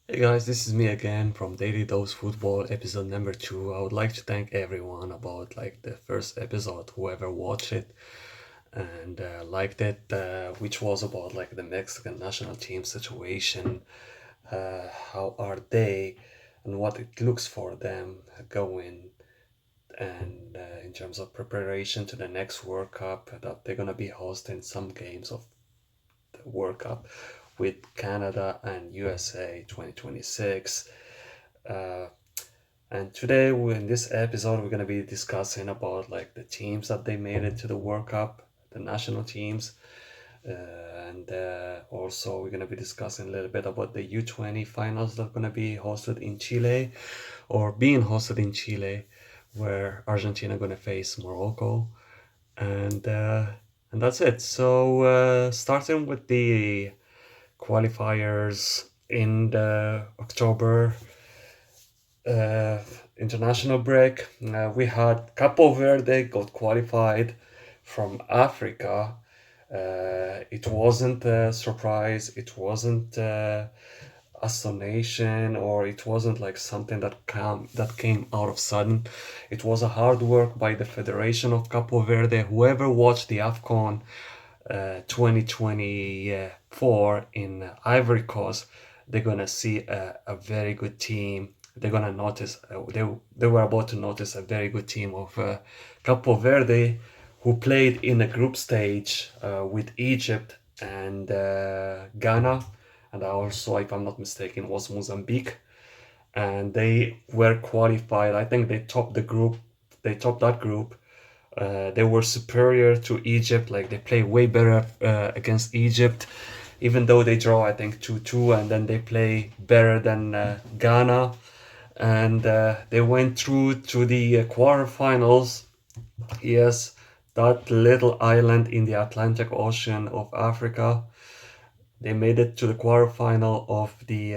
Hey guys, this is me again from Daily Dose Football episode number 2. I would like to thank everyone about the first episode, whoever watched it and liked it, which was about the Mexican national team situation, how are they and what it looks for them going and in terms of preparation to the next World Cup that they're gonna be hosting some games of the World Cup with Canada and USA 2026. Uh, and today, in this episode, we're gonna be discussing about the teams that they made it to the World Cup, the national teams, and also we're gonna be discussing a little bit about the U20 finals that are gonna be hosted in Chile, or being hosted in Chile, where Argentina gonna face Morocco, and uh, and that's it. So starting with the qualifiers in the October uh, international break. We had Cabo Verde got qualified from Africa. It wasn't a surprise. It wasn't astonation, or it wasn't like something that came out of sudden. It was a hard work by the Federation of Cabo Verde. Whoever watched the AFCON 2024 in Ivory Coast, they're gonna see a very good team. They're gonna notice they were about to notice a very good team of Capo Verde, who played in a group stage with Egypt and Ghana, and also, if I'm not mistaken, was Mozambique, and they were qualified. I think they topped the group. They topped that group. They were superior to Egypt. Like they play way better against Egypt, even though they draw, I think, 2-2, and then they play better than Ghana, and they went through to the quarterfinals. Yes, that little island in the Atlantic Ocean of Africa. They made it to the quarterfinal of the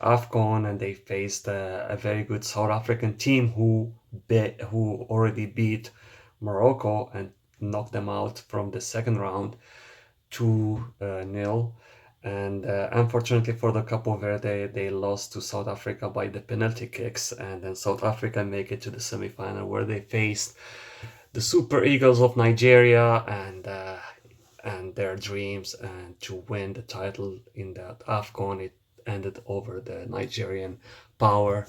AFCON, and they faced a very good South African team who already beat Morocco and knocked them out from the second round 2-0. And unfortunately for the Capo Verde, they lost to South Africa by the penalty kicks, and then South Africa make it to the semifinal where they faced the Super Eagles of Nigeria and their dreams, and to win the title in that AFCON. It ended over the Nigerian power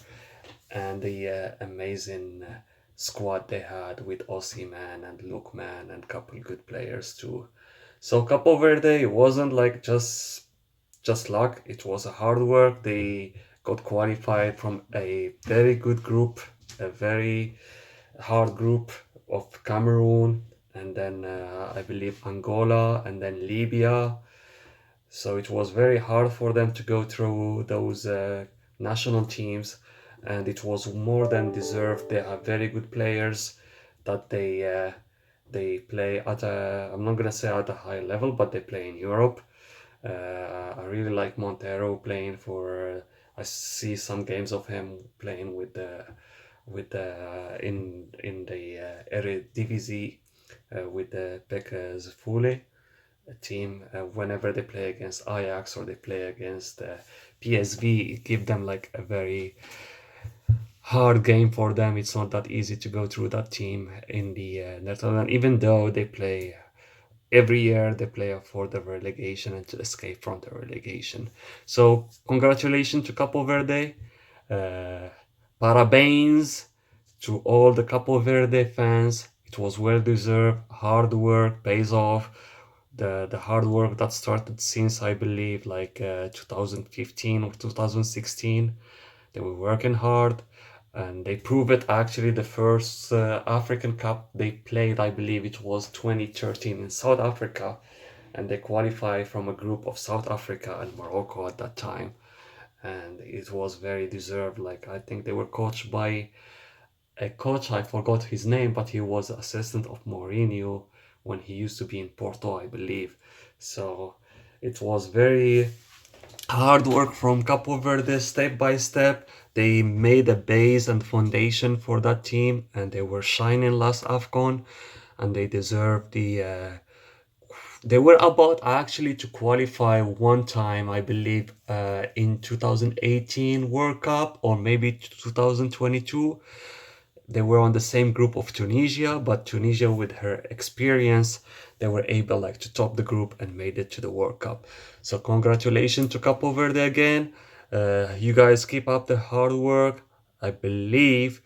and the amazing squad they had with Osimhen and Lookman and couple good players too. So Capo Verde, it wasn't like just luck. It was a hard work. They got qualified from a very good group, a very hard group of Cameroon, and then I believe Angola, and then Libya. So it was very hard for them to go through those national teams, and it was more than deserved. They have very good players that they play at a, I'm not gonna say at a high level, but they play in Europe. I really like Montero playing for. I see some games of him playing in the Eredivisie with the Pekkas Fule team. Whenever they play against Ajax or they play against PSV, it give them like a very hard game for them. It's not that easy to go through that team in the Netherlands, even though they play every year. They play for the relegation and to escape from the relegation. So congratulations to Capo Verde. Uh, Parabéns to all the Capo Verde fans. It was well deserved. Hard work pays off. The hard work that started since, I believe, 2015 or 2016. They were working hard, and they proved it. Actually, the first African Cup they played, I believe it was 2013 in South Africa, and they qualified from a group of South Africa and Morocco at that time, and it was very deserved. Like, I think they were coached by a coach, I forgot his name, but he was assistant of Mourinho when he used to be in Porto, I believe. So it was very hard work from Capo Verde, step by step. They made a base and foundation for that team, and they were shining last AFCON, and they deserve the They were about actually to qualify one time, I believe, in 2018 World Cup or maybe 2022. They were on the same group of Tunisia, but Tunisia, with her experience, they were able like to top the group and made it to the World Cup. So congratulations to Capo Verde again. You guys keep up the hard work. I believe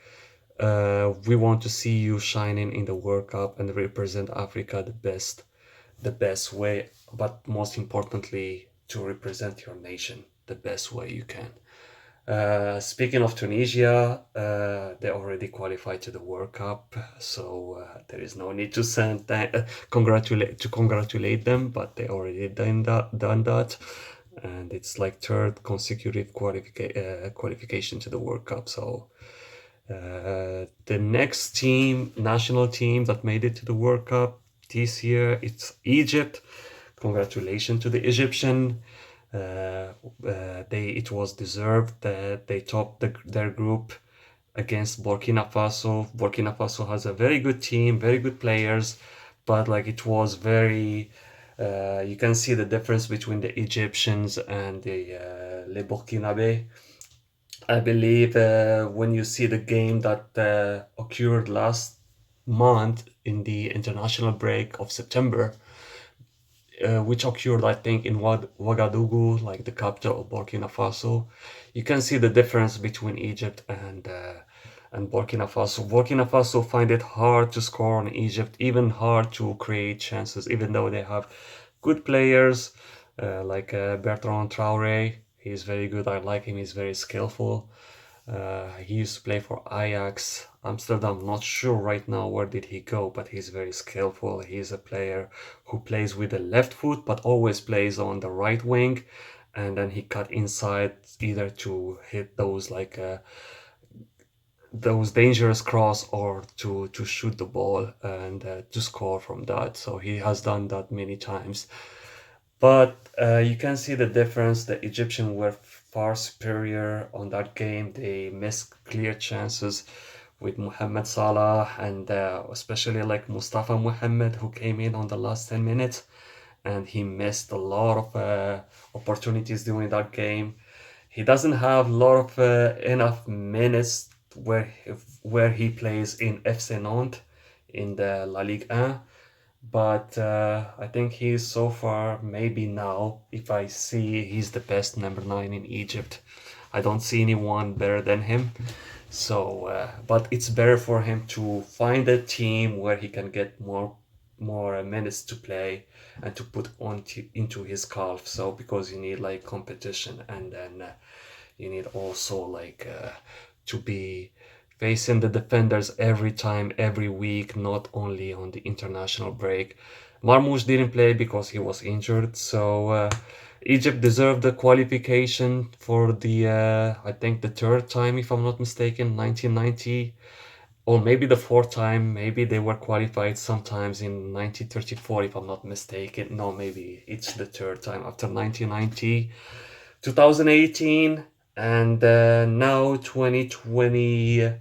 we want to see you shining in the World Cup and represent Africa the best way, but most importantly, to represent your nation the best way you can. Speaking of Tunisia, they already qualified to the World Cup, so there is no need to congratulate them, but they already done that, and it's like third consecutive qualification to the World Cup. So the next national team that made it to the World Cup this year, it's Egypt. Congratulations to the Egyptian. It was deserved that they topped their group against Burkina Faso. Burkina Faso has a very good team, very good players, but like it was very. You can see the difference between the Egyptians and the Les Burkinabés. I believe when you see the game that occurred last month in the international break of September, which occurred, I think, in Ouagadougou, like the capital of Burkina Faso. You can see the difference between Egypt and Burkina Faso. Burkina Faso find it hard to score on Egypt, even hard to create chances, even though they have good players like Bertrand Traoré. He's very good. I like him. He's very skillful. He used to play for Ajax Amsterdam. Not sure right now where did he go, but he's very skillful. He's a player who plays with the left foot, but always plays on the right wing, and then he cut inside either to hit those dangerous cross or to shoot the ball and to score from that. So he has done that many times. But you can see the difference. The Egyptian were far superior on that game. They missed clear chances with Mohamed Salah and especially like Mustafa Mohamed, who came in on the last 10 minutes, and he missed a lot of opportunities during that game. He doesn't have a lot of enough minutes where he plays in FC Nantes in the La Ligue 1, but I think he's so far, maybe now, if I see he's the best number 9 in Egypt. I don't see anyone better than him. So, but it's better for him to find a team where he can get more minutes to play and to put into his calf. So because you need like competition, and then you need also like to be facing the defenders every time, every week, not only on the international break. Marmoush didn't play because he was injured, so Egypt deserved the qualification for the, I think, the third time, if I'm not mistaken, 1990, or maybe the fourth time. Maybe they were qualified sometimes in 1934, if I'm not mistaken. No, maybe it's the third time after 1990, 2018, and now 2020.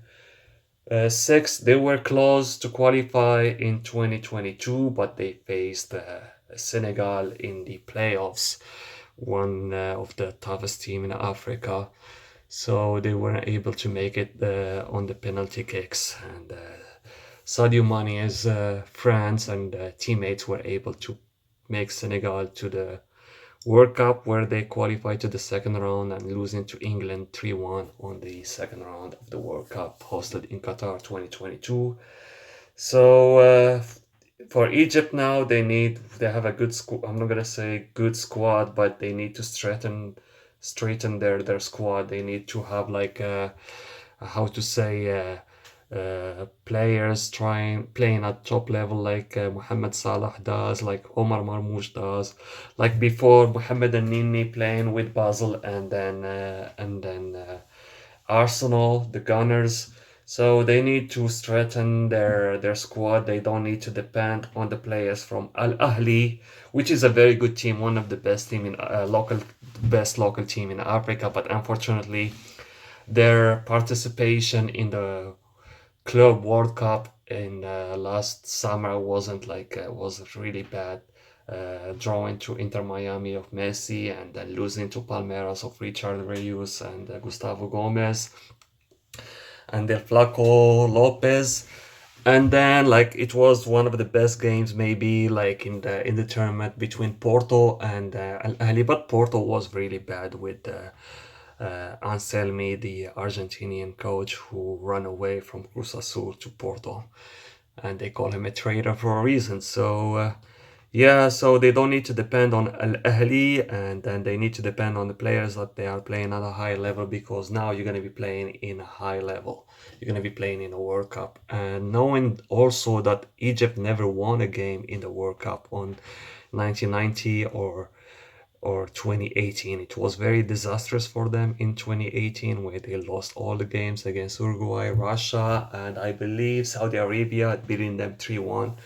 Six, they were close to qualify in 2022, but they faced Senegal in the playoffs, one of the toughest team in Africa. So they weren't able to make it on the penalty kicks. And Sadio Mane's friends and teammates were able to make Senegal to the World Cup, where they qualified to the second round and losing to England 3-1 on the second round of the World Cup hosted in Qatar 2022. So for Egypt now, they have a good squad. I'm not gonna say good squad, but they need to straighten their squad. They need to have like how to say players playing at top level like Mohamed Salah does, like Omar Marmoush does, like before Mohamed Nini playing with Basel, and then Arsenal, the Gunners. So they need to strengthen their squad. They don't need to depend on the players from Al Ahli, which is a very good team, one of the best team in best local team in Africa. But unfortunately, their participation in the Club World Cup in last summer wasn't like was really bad. drawing to Inter Miami of Messi, and then losing to Palmeiras of Richard Reus and Gustavo Gomez and Del Flaco Lopez. And then like it was one of the best games maybe like in the tournament between Porto and Al Ahly, but Porto was really bad with Anselmi, the Argentinian coach who ran away from Cruz Azul to Porto, and they call him a traitor for a reason. So yeah, so they don't need to depend on Al Ahly, and then they need to depend on the players that they are playing at a high level, because now you're going to be playing in a high level. You're going to be playing in a World Cup. And knowing also that Egypt never won a game in the World Cup on 1990 or 2018. It was very disastrous for them in 2018, where they lost all the games against Uruguay, Russia, and I believe Saudi Arabia, beating them 3-1.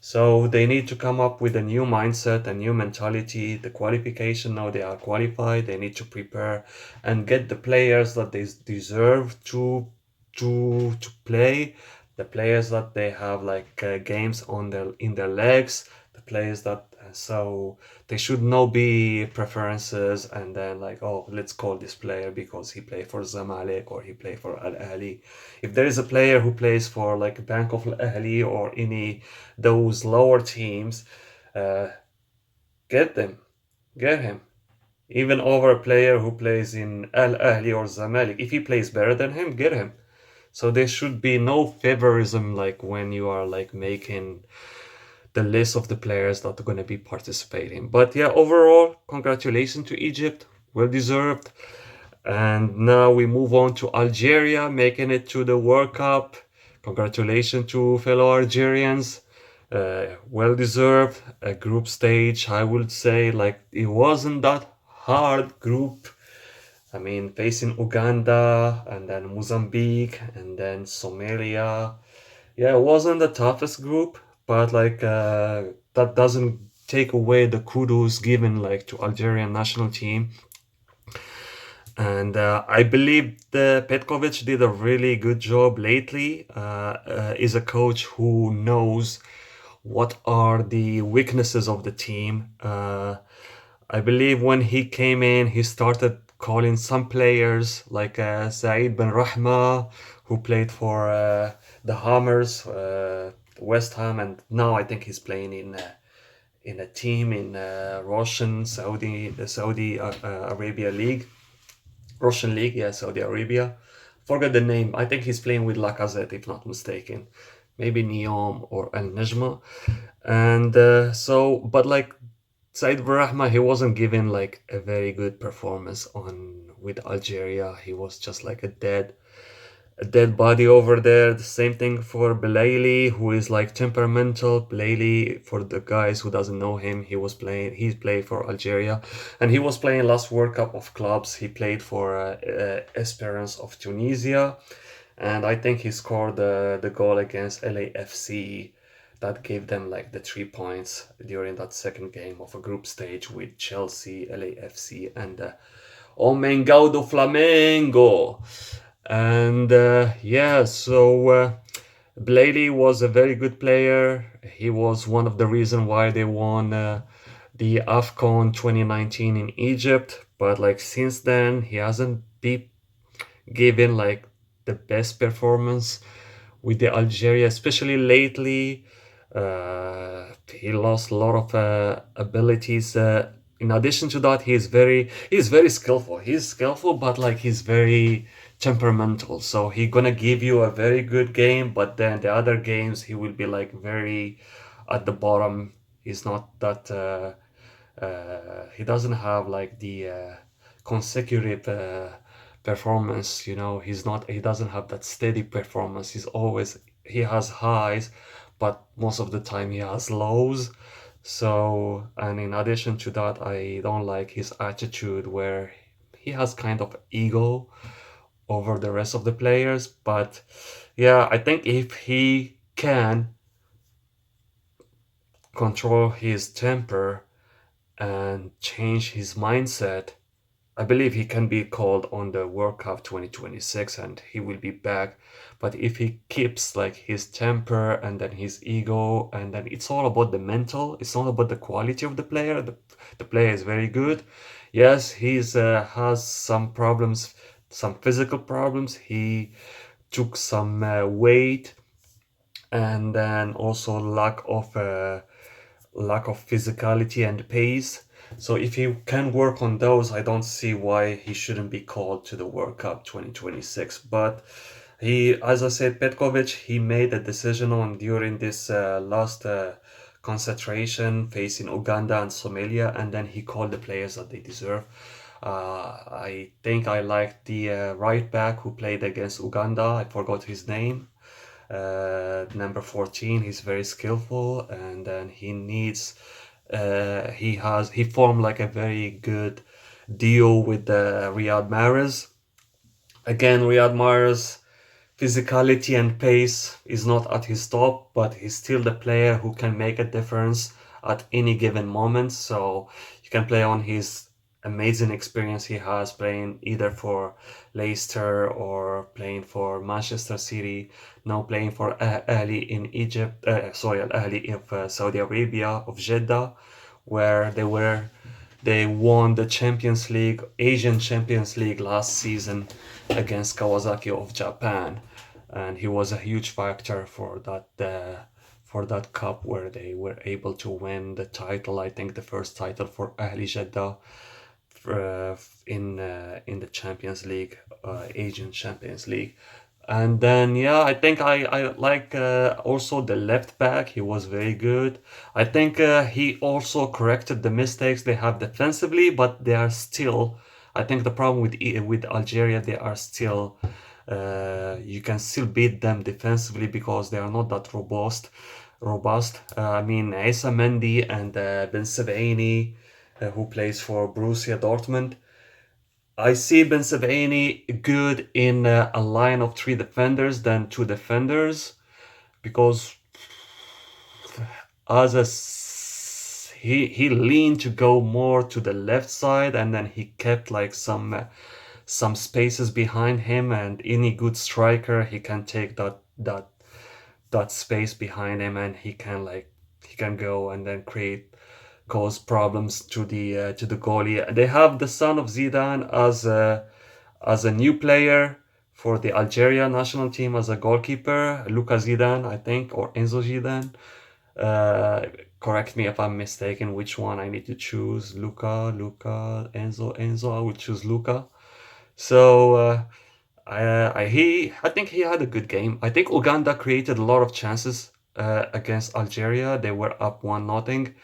So they need to come up with a new mindset, a new mentality. The qualification, now they are qualified. They need to prepare and get the players that they deserve to play. The players that they have like games on their in their legs. The players that so they should not be preferences, and then like, oh, let's call this player because he played for Zamalek or he played for Al Ahly. If there is a player who plays for like Bank of Al Ahly or any those lower teams, uh, get them, get him. Even over a player who plays in Al Ahly or Zamalek, if he plays better than him, get him. So there should be no favorism like when you are like making the list of the players that are going to be participating. But yeah, overall, congratulations to Egypt, well deserved. And now we move on to Algeria, making it to the World Cup. Congratulations to fellow Algerians. Well deserved. A group stage, I would say, like it wasn't that hard group. I mean, facing Uganda and then Mozambique and then Somalia. Yeah, it wasn't the toughest group, but like that doesn't take away the kudos given like to Algerian national team. And I believe the Petkovic did a really good job lately. Is a coach who knows what are the weaknesses of the team. I believe when he came in, he started calling some players like Saeed Ben Rahma, who played for the Hammers, West Ham, and now I think he's playing in a team in Russian Saudi the Saudi Arabia League. Russian league, yeah, Saudi Arabia. Forget the name. I think he's playing with Lacazette, if not mistaken. Maybe Neom or Al Najma. And but like Said Rahma, he wasn't given like a very good performance on with Algeria. He was just like a dead body over there. The same thing for Belaili, who is like temperamental. Belaili, for the guys who doesn't know him, he played for Algeria, and he was playing last World Cup of clubs. He played for Esperance of Tunisia, and I think he scored the goal against LAFC that gave them like the 3 points during that second game of a group stage with Chelsea, LAFC, and Omengao do Flamengo. And yeah, so Blady was a very good player. He was one of the reasons why they won the AFCON 2019 in Egypt. But like since then, he hasn't been given like the best performance with the Algeria, especially lately. He lost a lot of abilities. In addition to that, he's very skillful. He's skillful, but like he's very temperamental. So he gonna give you a very good game, but then the other games he will be like very at the bottom. He's not that. He doesn't have like the consecutive performance. You know, he's not. He doesn't have that steady performance. He has highs, but most of the time he has lows. So, and in addition to that, I don't like his attitude where he has kind of ego over the rest of the players. But yeah, I think if he can control his temper and change his mindset, I believe he can be called on the World Cup 2026 and he will be back. But if he keeps like his temper and then his ego, and then it's all about the mental, it's not about the quality of the player. The player is very good. Yes, he's has some problems, some physical problems. He took some weight, and then also lack of physicality and pace. So if he can work on those, I don't see why he shouldn't be called to the World Cup 2026. But he, as I said, Petkovic, he made a decision on during this last concentration facing Uganda and Somalia, and then he called the players that they deserve. I think I liked the right back who played against Uganda. I forgot his name. Number 14, he's very skillful, and then he formed like a very good deal with Riyad Mahrez. Again, Riyad Mahrez physicality and pace is not at his top, but he's still the player who can make a difference at any given moment. So you can play on his amazing experience he has playing either for Leicester or playing for Manchester City, now playing for Ahli in Egypt, sorry, Al Ahli of Saudi Arabia, of Jeddah, where they won the Champions League, Asian Champions League last season against Kawasaki of Japan, and he was a huge factor for that cup where they were able to win the title. I think the first title for Ahli Jeddah in the Champions League, Asian Champions League. And then yeah, I think I like also the left back. He was very good. I think he also corrected the mistakes they have defensively, but they are still. I think the problem with Algeria, they are still. You can still beat them defensively because they are not that robust. I mean, Issa Mendy and Ben Sebaini, who plays for Borussia Dortmund. I see Ben Sebaini good in a line of three defenders than two defenders, because as he leaned to go more to the left side, and then he kept like some spaces behind him, and any good striker he can take that space behind him, and he can go and then cause problems to the goalie. They have the son of Zidane as a new player for the Algeria national team as a goalkeeper, Luka Zidane, I think, or Enzo Zidane. Uh, Correct me if I'm mistaken which one I need to choose. Luka, Enzo. I would choose Luka. So I think he had a good game. I think Uganda created a lot of chances against Algeria. They were up 1-0.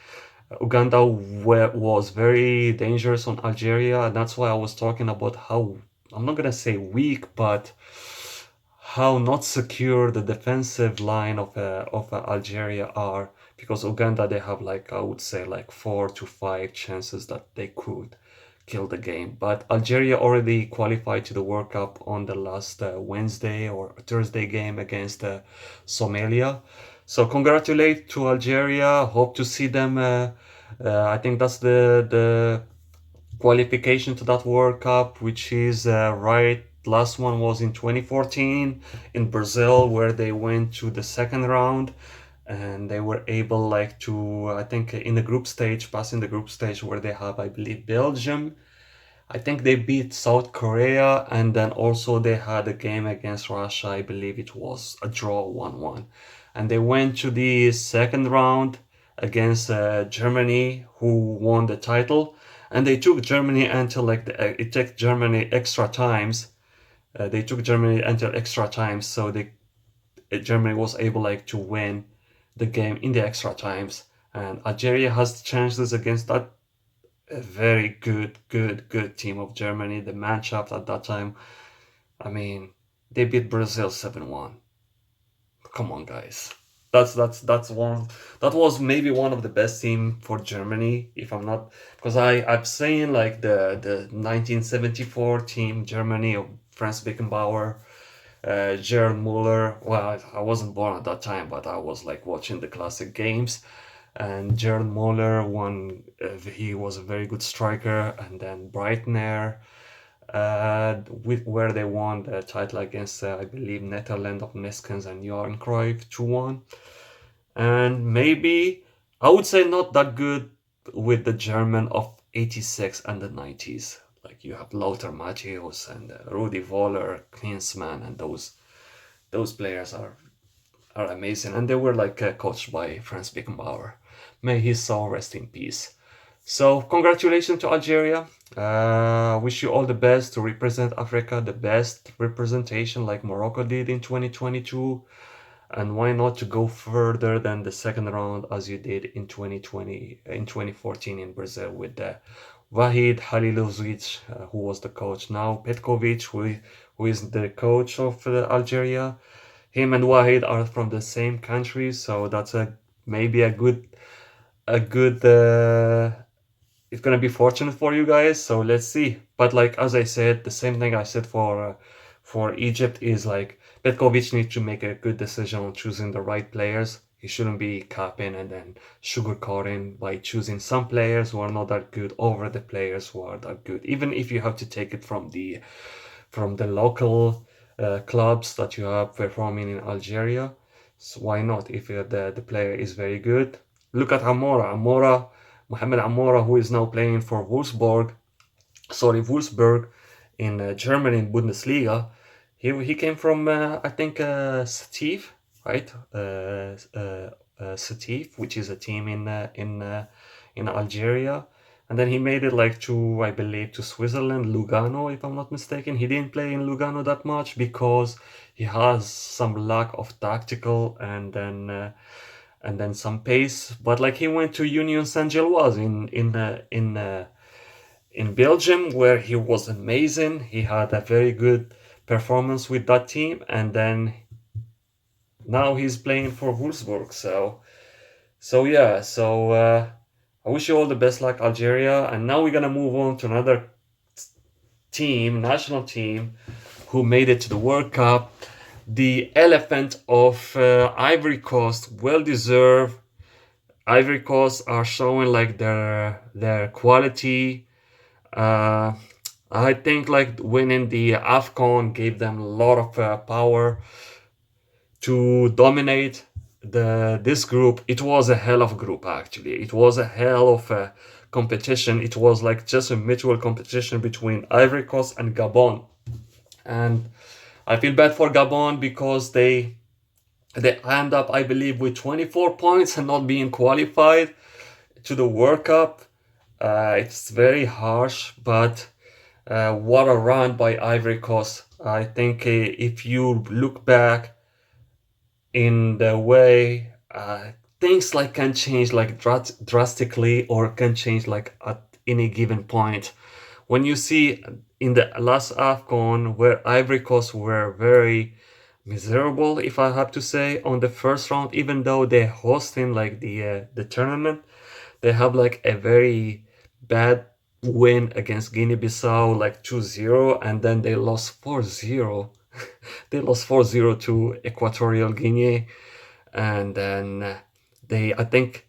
Uganda was very dangerous on Algeria, and that's why I was talking about how, I'm not gonna say weak, but how not secure the defensive line of Algeria are, because Uganda, they have like, I would say, like 4 to 5 chances that they could kill the game. But Algeria already qualified to the World Cup on the last Wednesday or Thursday game against Somalia. So congratulate to Algeria. Hope to see them. I think that's the qualification to that World Cup, which is right. Last one was in 2014 in Brazil, where they went to the second round, and they were able like to, I think, in the group stage, pass in the group stage, where they have, I believe, Belgium. I think they beat South Korea, and then also they had a game against Russia. I believe it was a draw 1-1. And they went to the second round against Germany, who won the title. And they took Germany until like it took Germany extra times. They took Germany until extra times, so Germany was able like to win the game in the extra times. And Algeria has chances against that a very good team of Germany. The Mannschaft at that time, I mean, they beat Brazil 7-1. Come on, guys. That's one. That was maybe one of the best team for Germany, if I'm not, because I'm saying like the 1974 team Germany of Franz Beckenbauer, Gerard Muller. Well, I wasn't born at that time, but I was like watching the classic games. and Jared Moller won. He was a very good striker, and then Breitner, where they won the title against, I believe, Netherlands of Neskens and Johan Cruyff 2-1. And maybe I would say not that good with the German of 86 and the 90s. Like you have Lothar Matthäus and Rudi Voller, Klinsmann, and those players are amazing. And they were like coached by Franz Beckenbauer. May his soul rest in peace. So congratulations to Algeria. Wish you all the best to represent Africa, the best representation like Morocco did in 2022. And why not to go further than the second round as you did in 2020, in 2014 in Brazil with Vahid Halilovic, who was the coach. Now Petkovic, who is the coach of Algeria. Him and Wahid are from the same country, so that's maybe a good it's gonna be fortunate for you guys. So let's see. But like as I said, the same thing I said for Egypt is like Petkovic needs to make a good decision on choosing the right players. He shouldn't be capping and then sugarcoating by choosing some players who are not that good over the players who are that good. Even if you have to take it from the local clubs that you have performing in Algeria. So why not if the player is very good? Look at Mohamed Amora, who is now playing for Wolfsburg in Germany in Bundesliga. He came from I think Sétif, right? Sétif, which is a team in Algeria. And then he made it like to, I believe, to Switzerland, Lugano, if I'm not mistaken. He didn't play in Lugano that much because he has some lack of tactical and then some pace. But like he went to Union Saint-Gilloise in Belgium, where he was amazing. He had a very good performance with that team, and then now he's playing for Wolfsburg. So yeah, I wish you all the best luck, Algeria. And now we're gonna move on to another national team, who made it to the World Cup. The elephant of Ivory Coast, well deserved. Ivory Coast are showing like their quality. Uh, I think like winning the AFCON gave them a lot of power to dominate this group. It was a hell of a group, actually. It was a hell of a competition. It was like just a mutual competition between Ivory Coast and Gabon. And I feel bad for Gabon because they end up, I believe, with 24 points and not being qualified to the World Cup. It's very harsh, but what a run by Ivory Coast. I think if you look back in the way things like can change like drastically or can change like at any given point. When you see in the last AFCON where Ivory Coast were very miserable, if I have to say, on the first round, even though they hosting like the tournament, they have like a very bad win against Guinea-Bissau, like 2-0, and then they lost 4-0. They lost 4-0 to Equatorial Guinea, and then I think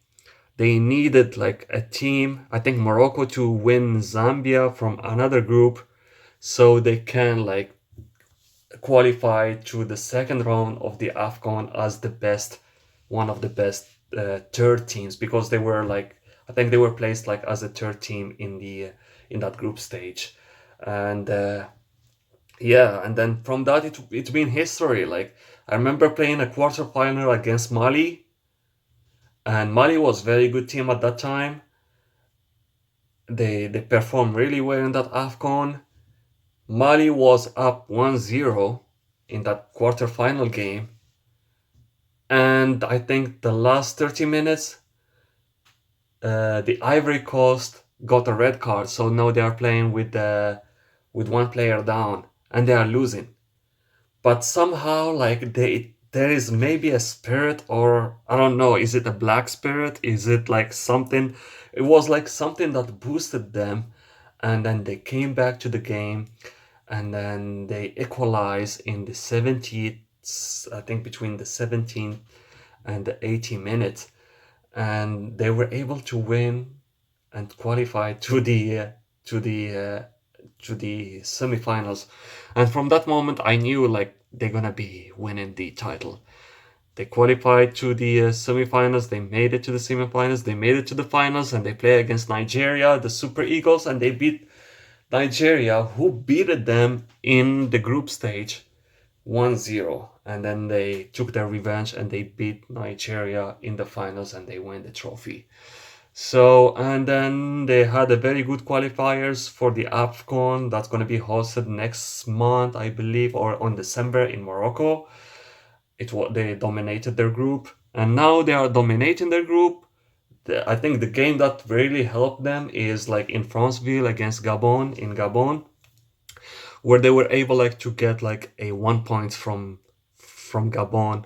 they needed like a team, I think Morocco, to win Zambia from another group so they can like qualify to the second round of the AFCON as one of the best third teams, because they were like, I think they were placed like as a third team in that group stage. And yeah, and then from that it's been history. Like I remember playing a quarterfinal against Mali, and Mali was very good team at that time. They performed really well in that AFCON. Mali was up 1-0 in that quarterfinal game, and I think the last 30 minutes, the Ivory Coast got a red card, so now they are playing with one player down, and they are losing. But somehow, like there is maybe a spirit, or I don't know, is it a black spirit? Is it like something? It was like something that boosted them, and then they came back to the game, and then they equalized in the 70th, I think between the 17th and the 80 minutes. and they were able to win and qualify to the uh, to the semifinals. And from that moment, I knew like they're gonna be winning the title. They qualified to the semifinals. They made it to the semifinals. They made it to the finals, and they play against Nigeria, the Super Eagles, and they beat Nigeria, who beat them in the group stage 1-0. And then they took their revenge and they beat Nigeria in the finals and they win the trophy. So, and then they had a very good qualifiers for the AFCON that's going to be hosted next month, I believe, or on December in Morocco. They dominated their group, and now they are dominating their group. I think the game that really helped them is like in Franceville against Gabon in Gabon, where they were able like to get like a 1 point from Gabon.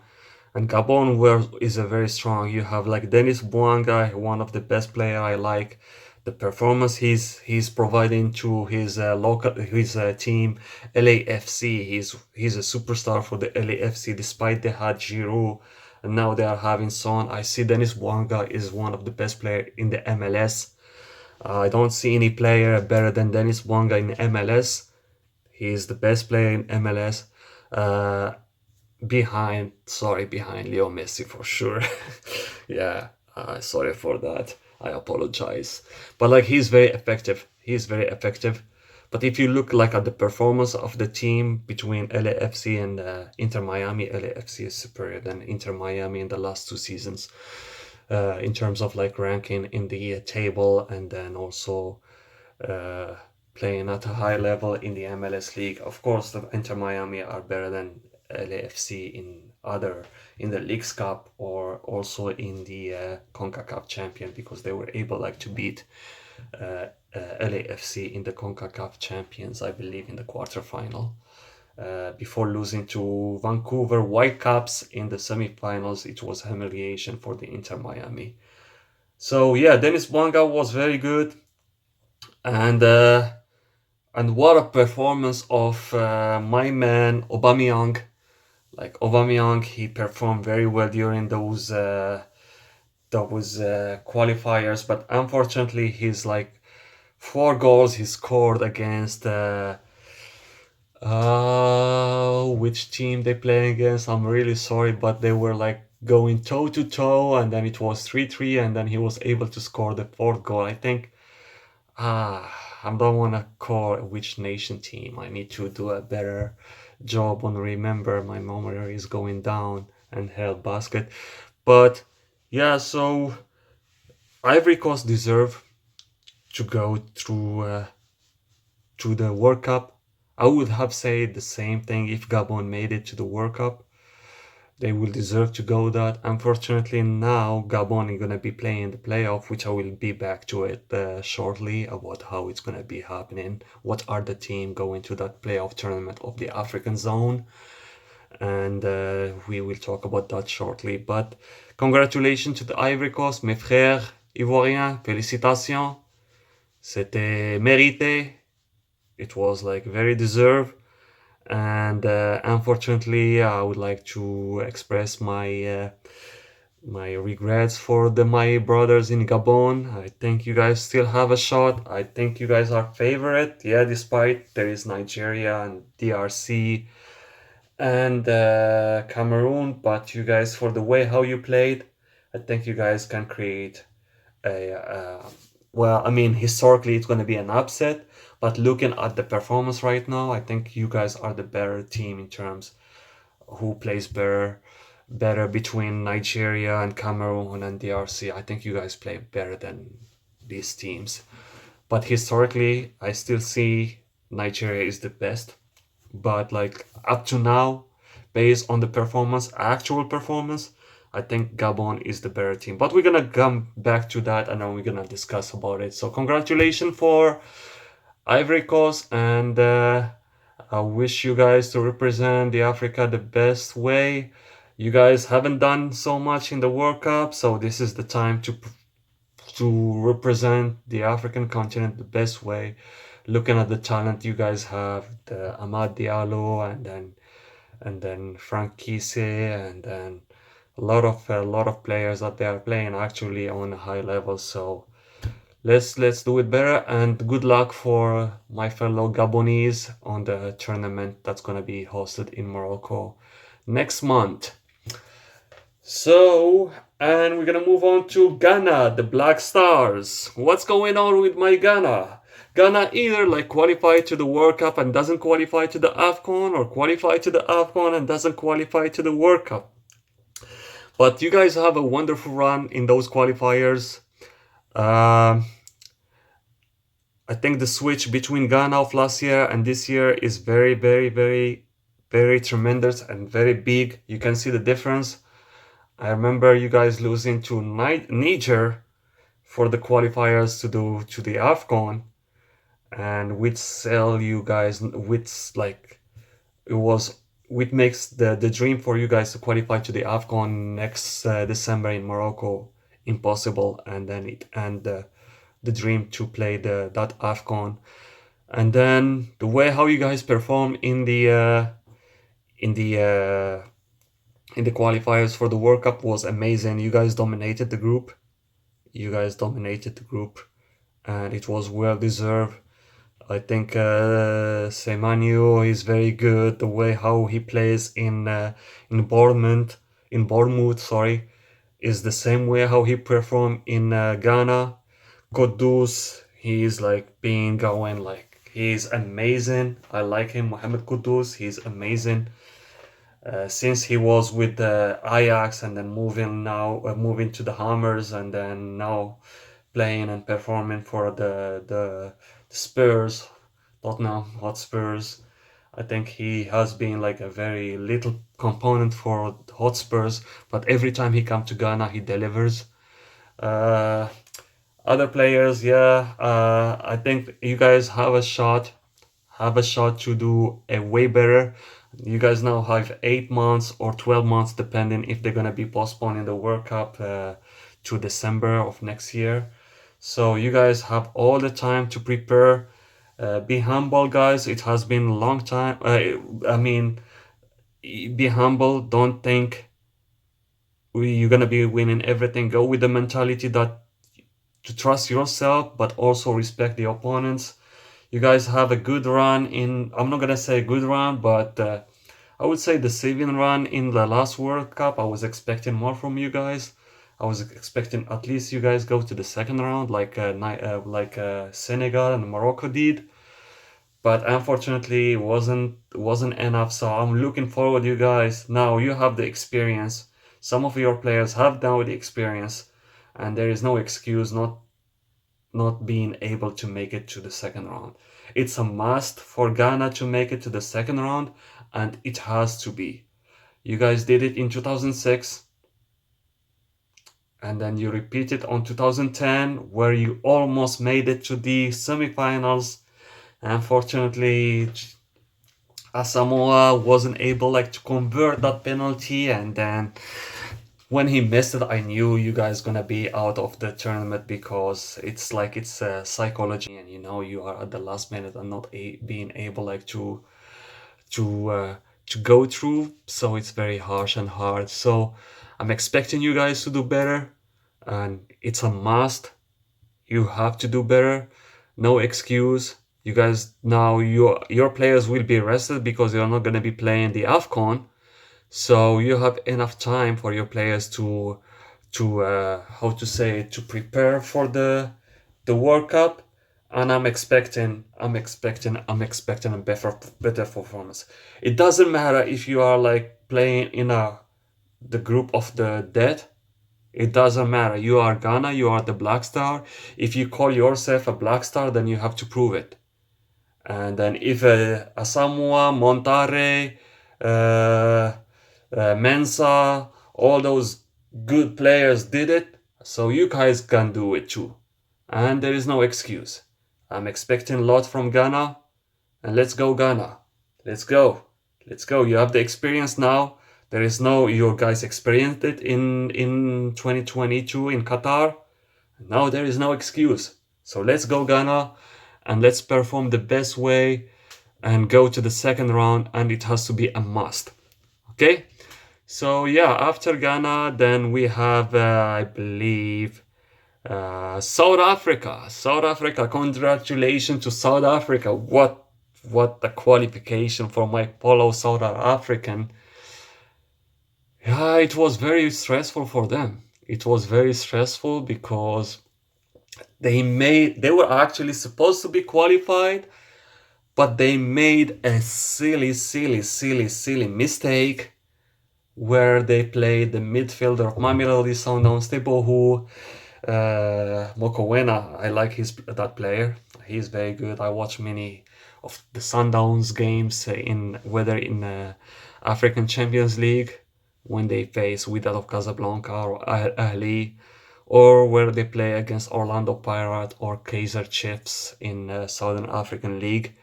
And Gabon is a very strong. You have like Denis Bouanga, one of the best player I like. The performance he's providing to his team, LAFC. He's a superstar for the LAFC. Despite they had Giroud, and now they are having Son. I see Denis Bouanga is one of the best player in the MLS. I don't see any player better than Denis Bouanga in MLS. He is the best player in MLS. Uh, behind Leo Messi for sure. Yeah, sorry for that. I apologize. But like he's very effective. He's very effective. But if you look like at the performance of the team between LAFC and Inter Miami, LAFC is superior than Inter Miami in the last 2 seasons in terms of like ranking in the table, and then also uh, playing at a high level in the MLS league. Of course, the Inter Miami are better than LAFC in the Leagues Cup or also in the CONCACAF champion, because they were able like to beat LAFC in the CONCACAF champions, I believe, in the quarterfinal. Before losing to Vancouver Whitecaps in the semifinals, it was humiliation for the Inter Miami. So yeah, Dennis Bouanga was very good, and what a performance of my man Aubameyang. Like Aubameyang, he performed very well during those qualifiers, but unfortunately, his like 4 goals he scored against which team they play against. I'm really sorry, but they were like going toe to toe, and then it was 3-3, and then he was able to score the fourth goal. I think I don't want to call which nation team. I need to do a better job on remember. My memory is going down and held basket. But yeah, so Ivory Coast deserve to go through to the World Cup. I would have said the same thing if Gabon made it to the World Cup. They will deserve to go that. Unfortunately, now Gabon is gonna be playing the playoff, which I will be back to it shortly about how it's gonna be happening. What are the team going to that playoff tournament of the African zone? And we will talk about that shortly. But congratulations to the Ivory Coast, mes frères ivoiriens. Félicitations. C'était mérité. It was like very deserved. And unfortunately, I would like to express my regrets for my brothers in Gabon. I think you guys still have a shot. I think you guys are favorite. Yeah, despite there is Nigeria and DRC and Cameroon, but you guys, for the way how you played, I think you guys can create a well, I mean, historically it's going to be an upset, but looking at the performance right now, I think you guys are the better team in terms who plays better between Nigeria and Cameroon and DRC. I think you guys play better than these teams. But historically, I still see Nigeria is the best. But like up to now, based on the performance, actual performance, I think Gabon is the better team. But we're gonna come back to that and then we're gonna discuss about it. So congratulations for Ivory Coast, and I wish you guys to represent the Africa the best way. You guys haven't done so much in the World Cup, so this is the time to represent the African continent the best way. Looking at the talent you guys have, the Amad Diallo, and then Frank Kise, and then a lot of players that they are playing actually on a high level. So let's do it better, and good luck for my fellow Gabonese on the tournament that's gonna be hosted in Morocco next month. So, and we're gonna move on to Ghana, the Black Stars. What's going on with my Ghana? Ghana either like qualify to the World Cup and doesn't qualify to the AFCON, or qualify to the AFCON and doesn't qualify to the World Cup. But you guys have a wonderful run in those qualifiers. Um, I think the switch between Ghana of last year and this year is very, very, very, very tremendous and very big. You can see the difference. I remember you guys losing to Niger for the qualifiers to the AFCON, and which sell you guys, which like it was, which makes the dream for you guys to qualify to the AFCON next December in Morocco impossible, and then the dream to play that AFCON. And then the way how you guys perform in the in the qualifiers for the World Cup was amazing. You guys dominated the group. You guys dominated the group, and it was well deserved. I think Semenyo is very good. The way how he plays in Bournemouth, sorry, is the same way how he performed in Ghana. Kudus, he's like being going like he's amazing. I like him, Mohamed Kudus. He's amazing. Since he was with the Ajax and then moving to the Hammers, and then now playing and performing for the Spurs, Tottenham Hotspurs. I think he has been like a very little component for Hotspurs, but every time he comes to Ghana, he delivers. Uh, Other players, yeah, I think you guys have a shot to do a way better. You guys now have 8 months or 12 months, depending if they're gonna be postponing the World Cup to December of next year. So you guys have all the time to prepare. Be humble, guys. It has been a long time. I mean, be humble. Don't think you're gonna be winning everything. Go with the mentality that to trust yourself, but also respect the opponents. You guys have a good run in. I'm not gonna say good run, but I would say the saving run in the last World Cup. I was expecting more from you guys. I was expecting at least you guys go to the second round, like Senegal and Morocco did. But unfortunately, it wasn't enough. So I'm looking forward, you guys. Now you have the experience. Some of your players have now the experience, and there is no excuse not being able to make it to the second round. It's a must for Ghana to make it to the second round, and it has to be. You guys did it in 2006, and then you repeat it on 2010, where you almost made it to the semifinals. Unfortunately, Asamoah wasn't able like to convert that penalty, and then when he missed it, I knew you guys gonna be out of the tournament, because it's psychology, and you are at the last minute and not being able like to to go through. So it's very harsh and hard. So I'm expecting you guys to do better, and it's a must. You have to do better. No excuse. You guys now your players will be rested because you're not gonna be playing the AFCON. So you have enough time for your players to how to say, to prepare for the World Cup, and I'm expecting a better performance. It doesn't matter if you are like playing in the group of the dead. It doesn't matter. You are Ghana. You are the Black Star. If you call yourself a Black Star, then you have to prove it. And then if Asamoah, Montare, uh, Mensah, all those good players did it, so you guys can do it too. And there is no excuse. I'm expecting a lot from Ghana, and let's go Ghana. Let's go. Let's go. You have the experience now. There is no, your guys experienced it in 2022 in Qatar. Now there is no excuse. So let's go Ghana, and let's perform the best way and go to the second round, and it has to be a must. Okay? So yeah, after Ghana, then we have, I believe, South Africa. South Africa. Congratulations to South Africa. What a qualification for my fellow South African. Yeah, it was very stressful for them. It was very stressful because they were actually supposed to be qualified, but they made a silly mistake where they played the midfielder of Mamelodi Sundowns, Teboho Mokowena. I like that player. He's very good. I watch many of the Sundowns games in whether in African Champions League when they face Wydad of Casablanca or Ahli, or where they play against Orlando Pirates or Kaizer Chiefs in Southern African League.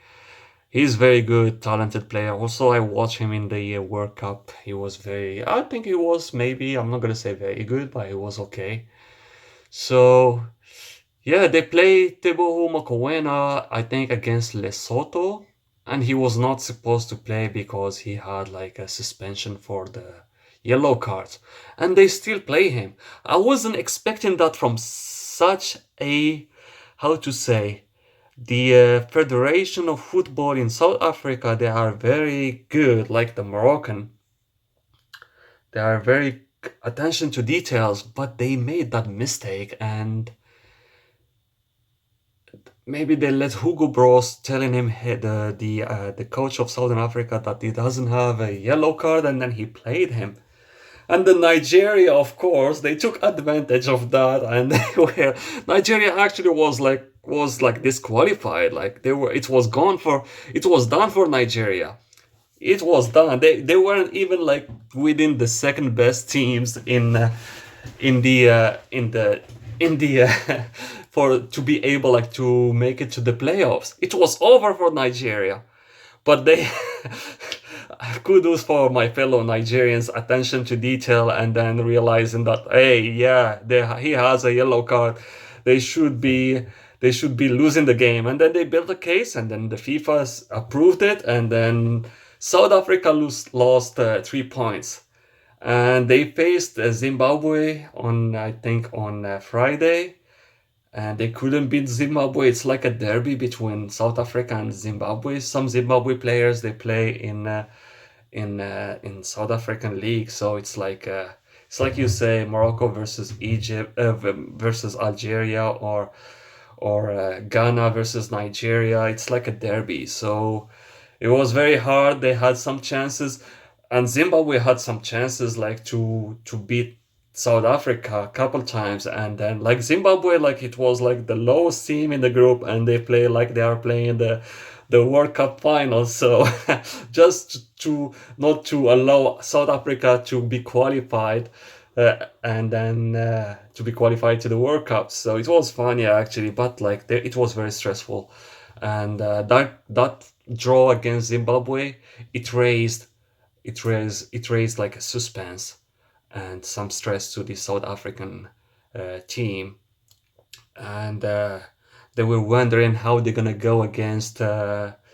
He's very good, talented player. Also, I watched him in the World Cup. He was very, I think he was maybe, I'm not gonna say very good, but he was okay. So yeah, they played Teboho Mokowena, I think, against Lesotho, and he was not supposed to play because he had like a suspension for the yellow cards, and they still play him. I wasn't expecting that from such a, how to say, the Federation of Football in South Africa. They are very good, like the Moroccan. They are very attention to details, but they made that mistake, and maybe they let Hugo Bros telling him, the coach of Southern Africa, that he doesn't have a yellow card, and then he played him. And the Nigeria, of course, they took advantage of that, and they were Nigeria actually was like disqualified. Like it was done for Nigeria. It was done. They weren't even like within the second best teams in the in the for to be able like to make it to the playoffs. It was over for Nigeria, but they kudos for my fellow Nigerians' attention to detail, and then realizing that, hey, yeah, he has a yellow card. They should be they should be losing the game, and then they built a case, and then the FIFA approved it, and then South Africa lost 3 points, and they faced Zimbabwe on, I think, on Friday, and they couldn't beat Zimbabwe. It's like a derby between South Africa and Zimbabwe. Some Zimbabwe players, they play in South African league, so it's like you say Morocco versus Egypt versus Algeria, or Ghana versus Nigeria. It's like a derby. So it was very hard. They had some chances, and Zimbabwe had some chances like to beat South Africa a couple times, and then like Zimbabwe, like it was like the lowest team in the group, and they play like they are playing the World Cup finals. So just to not to allow South Africa to be qualified, and then to be qualified to the World Cup. So it was funny actually, but like it was very stressful, and that draw against Zimbabwe, it raised it raised like a suspense and some stress to the South African team, and they were wondering how they're gonna go against Rwanda.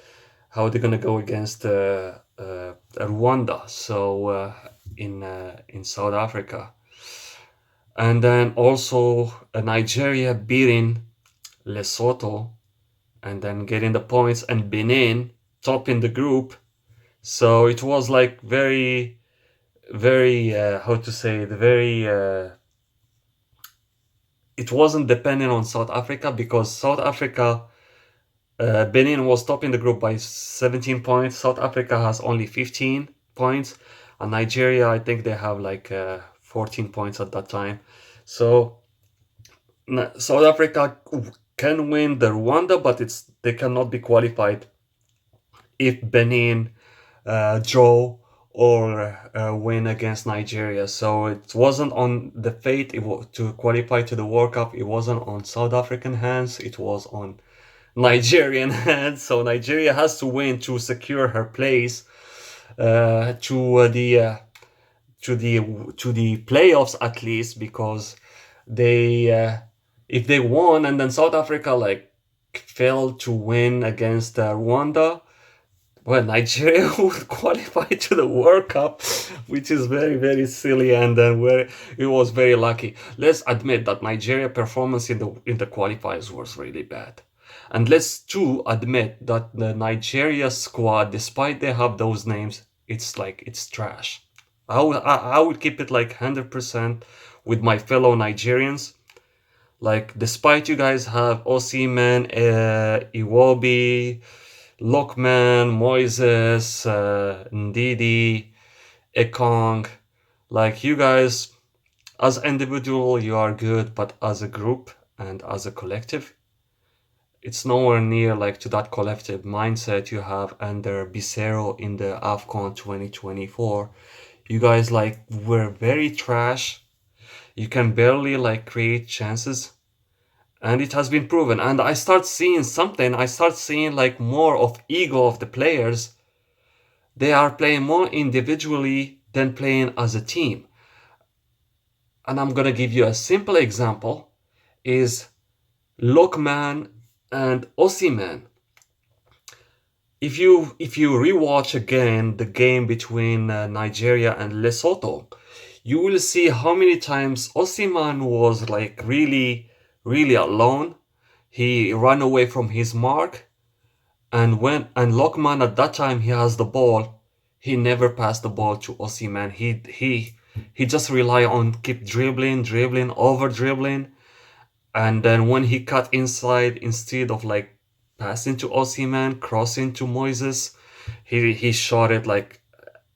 So in South Africa, and then also Nigeria beating Lesotho, and then getting the points, and Benin topping the group. So it was like very how to say the very it wasn't dependent on South Africa, because South Africa, Benin was topping the group by 17 points. South Africa has only 15 points, and Nigeria, I think they have like 14 points at that time. So South Africa can win the Rwanda, but they cannot be qualified if Benin draw or win against Nigeria. So it wasn't on the fate to qualify to the World Cup. It wasn't on South African hands. It was on Nigerian hands. So Nigeria has to win to secure her place to the playoffs at least, because they if they won and then South Africa like failed to win against Rwanda, Well, Nigeria would qualify to the World Cup, which is very, very silly, and then where it was very lucky. Let's admit that Nigeria performance in the qualifiers was really bad, and let's too admit that the Nigeria squad, despite they have those names, it's trash. I would keep it like 100% with my fellow Nigerians. Like, despite you guys have Osimhen, Iwobi, Lookman, Moises, Ndidi, Ekong, like you guys, as individual, you are good, but as a group and as a collective, it's nowhere near like to that collective mindset you have under Bisero in the AFCON 2024. You guys like were very trash. You can barely like create chances, and it has been proven. And I start seeing something. I start seeing like more of ego of the players. They are playing more individually than playing as a team. And I'm gonna give you a simple example: is Lokman and Osimhen. If you rewatch again the game between Nigeria and Lesotho, you will see how many times Osimhen was like really, really alone. He ran away from his mark, and Lokman at that time he has the ball. He never passed the ball to Osimhen. He just rely on keep dribbling, dribbling, over dribbling, and then when he cut inside, instead of like passing to Osimhen, crossing to Moises, he shot it like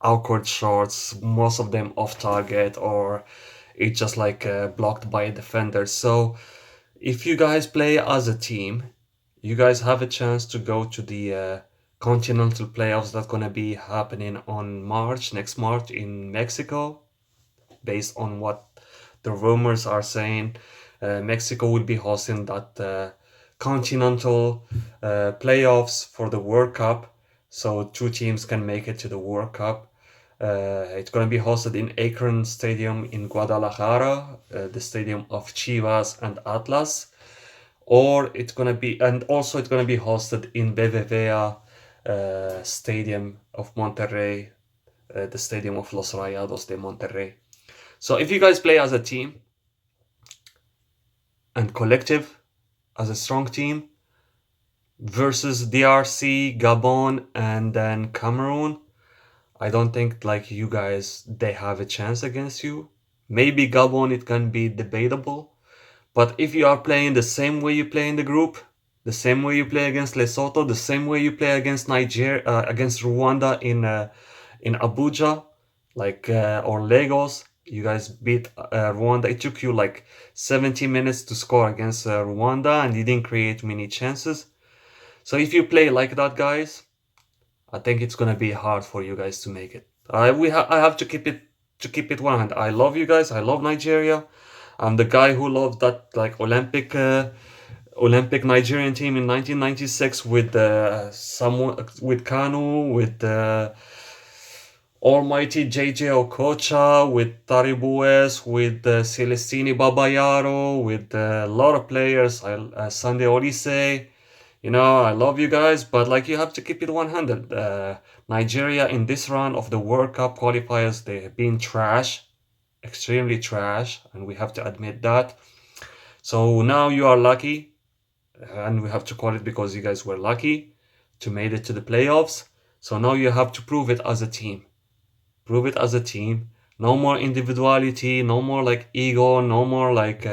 awkward shots, most of them off target, or it just like blocked by a defender. So if you guys play as a team, you guys have a chance to go to the continental playoffs that's gonna be happening on next March in Mexico, based on what the rumors are saying. Mexico will be hosting that continental playoffs for the World Cup, so two teams can make it to the World Cup. It's going to be hosted in Akron Stadium in Guadalajara, the stadium of Chivas and Atlas, or it's going to be, and also it's going to be hosted in BBVA Stadium of Monterrey, the stadium of Los Rayados de Monterrey. So if you guys play as a team and collective, as a strong team, versus DRC, Gabon, and then Cameroon, I don't think like you guys they have a chance against you. Maybe Gabon it can be debatable, but if you are playing the same way you play in the group, the same way you play against Lesotho, the same way you play against Nigeria, against Rwanda in Abuja, like or Lagos, you guys beat Rwanda. It took you like 70 minutes to score against Rwanda, and you didn't create many chances. So if you play like that, guys, I think it's gonna be hard for you guys to make it. I have to keep it 100. I love you guys. I love Nigeria. I'm the guy who loved that like Olympic Nigerian team in 1996 with someone with Kanu, with almighty JJ Okocha, with Taribues, with Celestini Babayaro, with a lot of players. Sunday Odyssey. You know, I love you guys, but like you have to keep it 100. Nigeria in this round of the World Cup qualifiers, they have been trash, extremely trash, and we have to admit that. So now you are lucky, and we have to call it because you guys were lucky to made it to the playoffs. So now you have to prove it as a team. Prove it as a team. No more individuality, no more like ego, no more like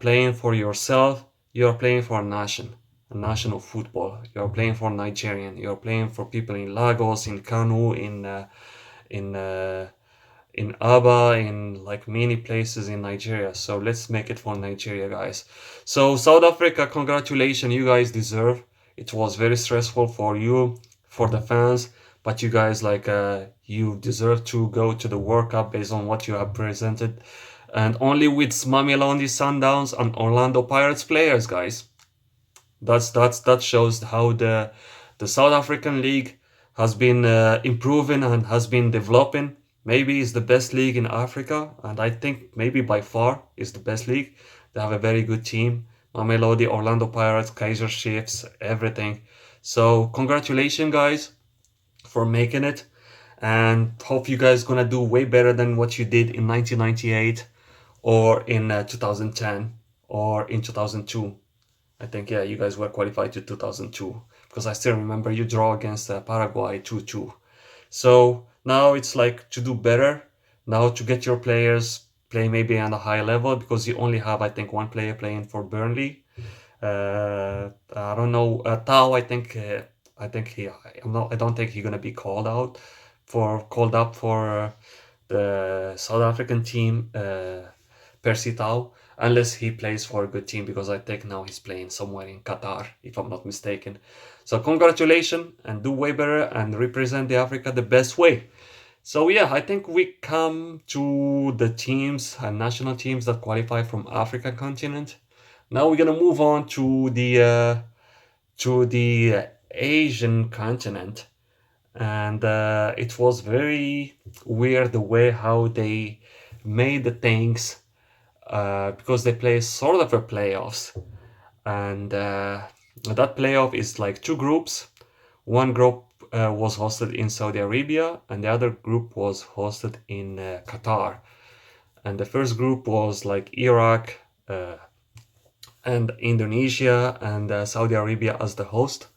playing for yourself. You are playing for a nation of football. You are playing for Nigerian. You are playing for people in Lagos, in Kanu, in Aba, in like many places in Nigeria. So let's make it for Nigeria, guys. So South Africa, congratulations, you guys deserve. It was very stressful for you, for the fans, but you guys like you deserve to go to the World Cup based on what you have presented, and only with Mamelodi Sundowns and Orlando Pirates players, guys. That shows how the South African league has been improving and has been developing. Maybe it's the best league in Africa, and I think maybe by far is the best league. They have a very good team. Mamelodi, Orlando Pirates, Kaiser Chiefs, everything. So congratulations, guys, for making it, and hope you guys gonna do way better than what you did in 1998 or in 2010 or in 2002. I think, yeah, you guys were qualified to 2002 because I still remember you draw against Paraguay 2-2. So now it's like to do better, now to get your players play maybe on a high level, because you only have, I think, one player playing for Burnley. I don't know. Tao, I think I don't think he's gonna be called up for the South African team, Percy Tau, unless he plays for a good team, because I think now he's playing somewhere in Qatar, if I'm not mistaken. So congratulations, and do way better and represent the Africa the best way. So yeah, I think we come to the teams and national teams that qualify from African continent. Now we're gonna move on to the Asian continent, and it was very weird the way how they made the things, because they play sort of a playoffs, and that playoff is like two groups. One group was hosted in Saudi Arabia, and the other group was hosted in Qatar. And the first group was like Iraq and Indonesia and Saudi Arabia as the host.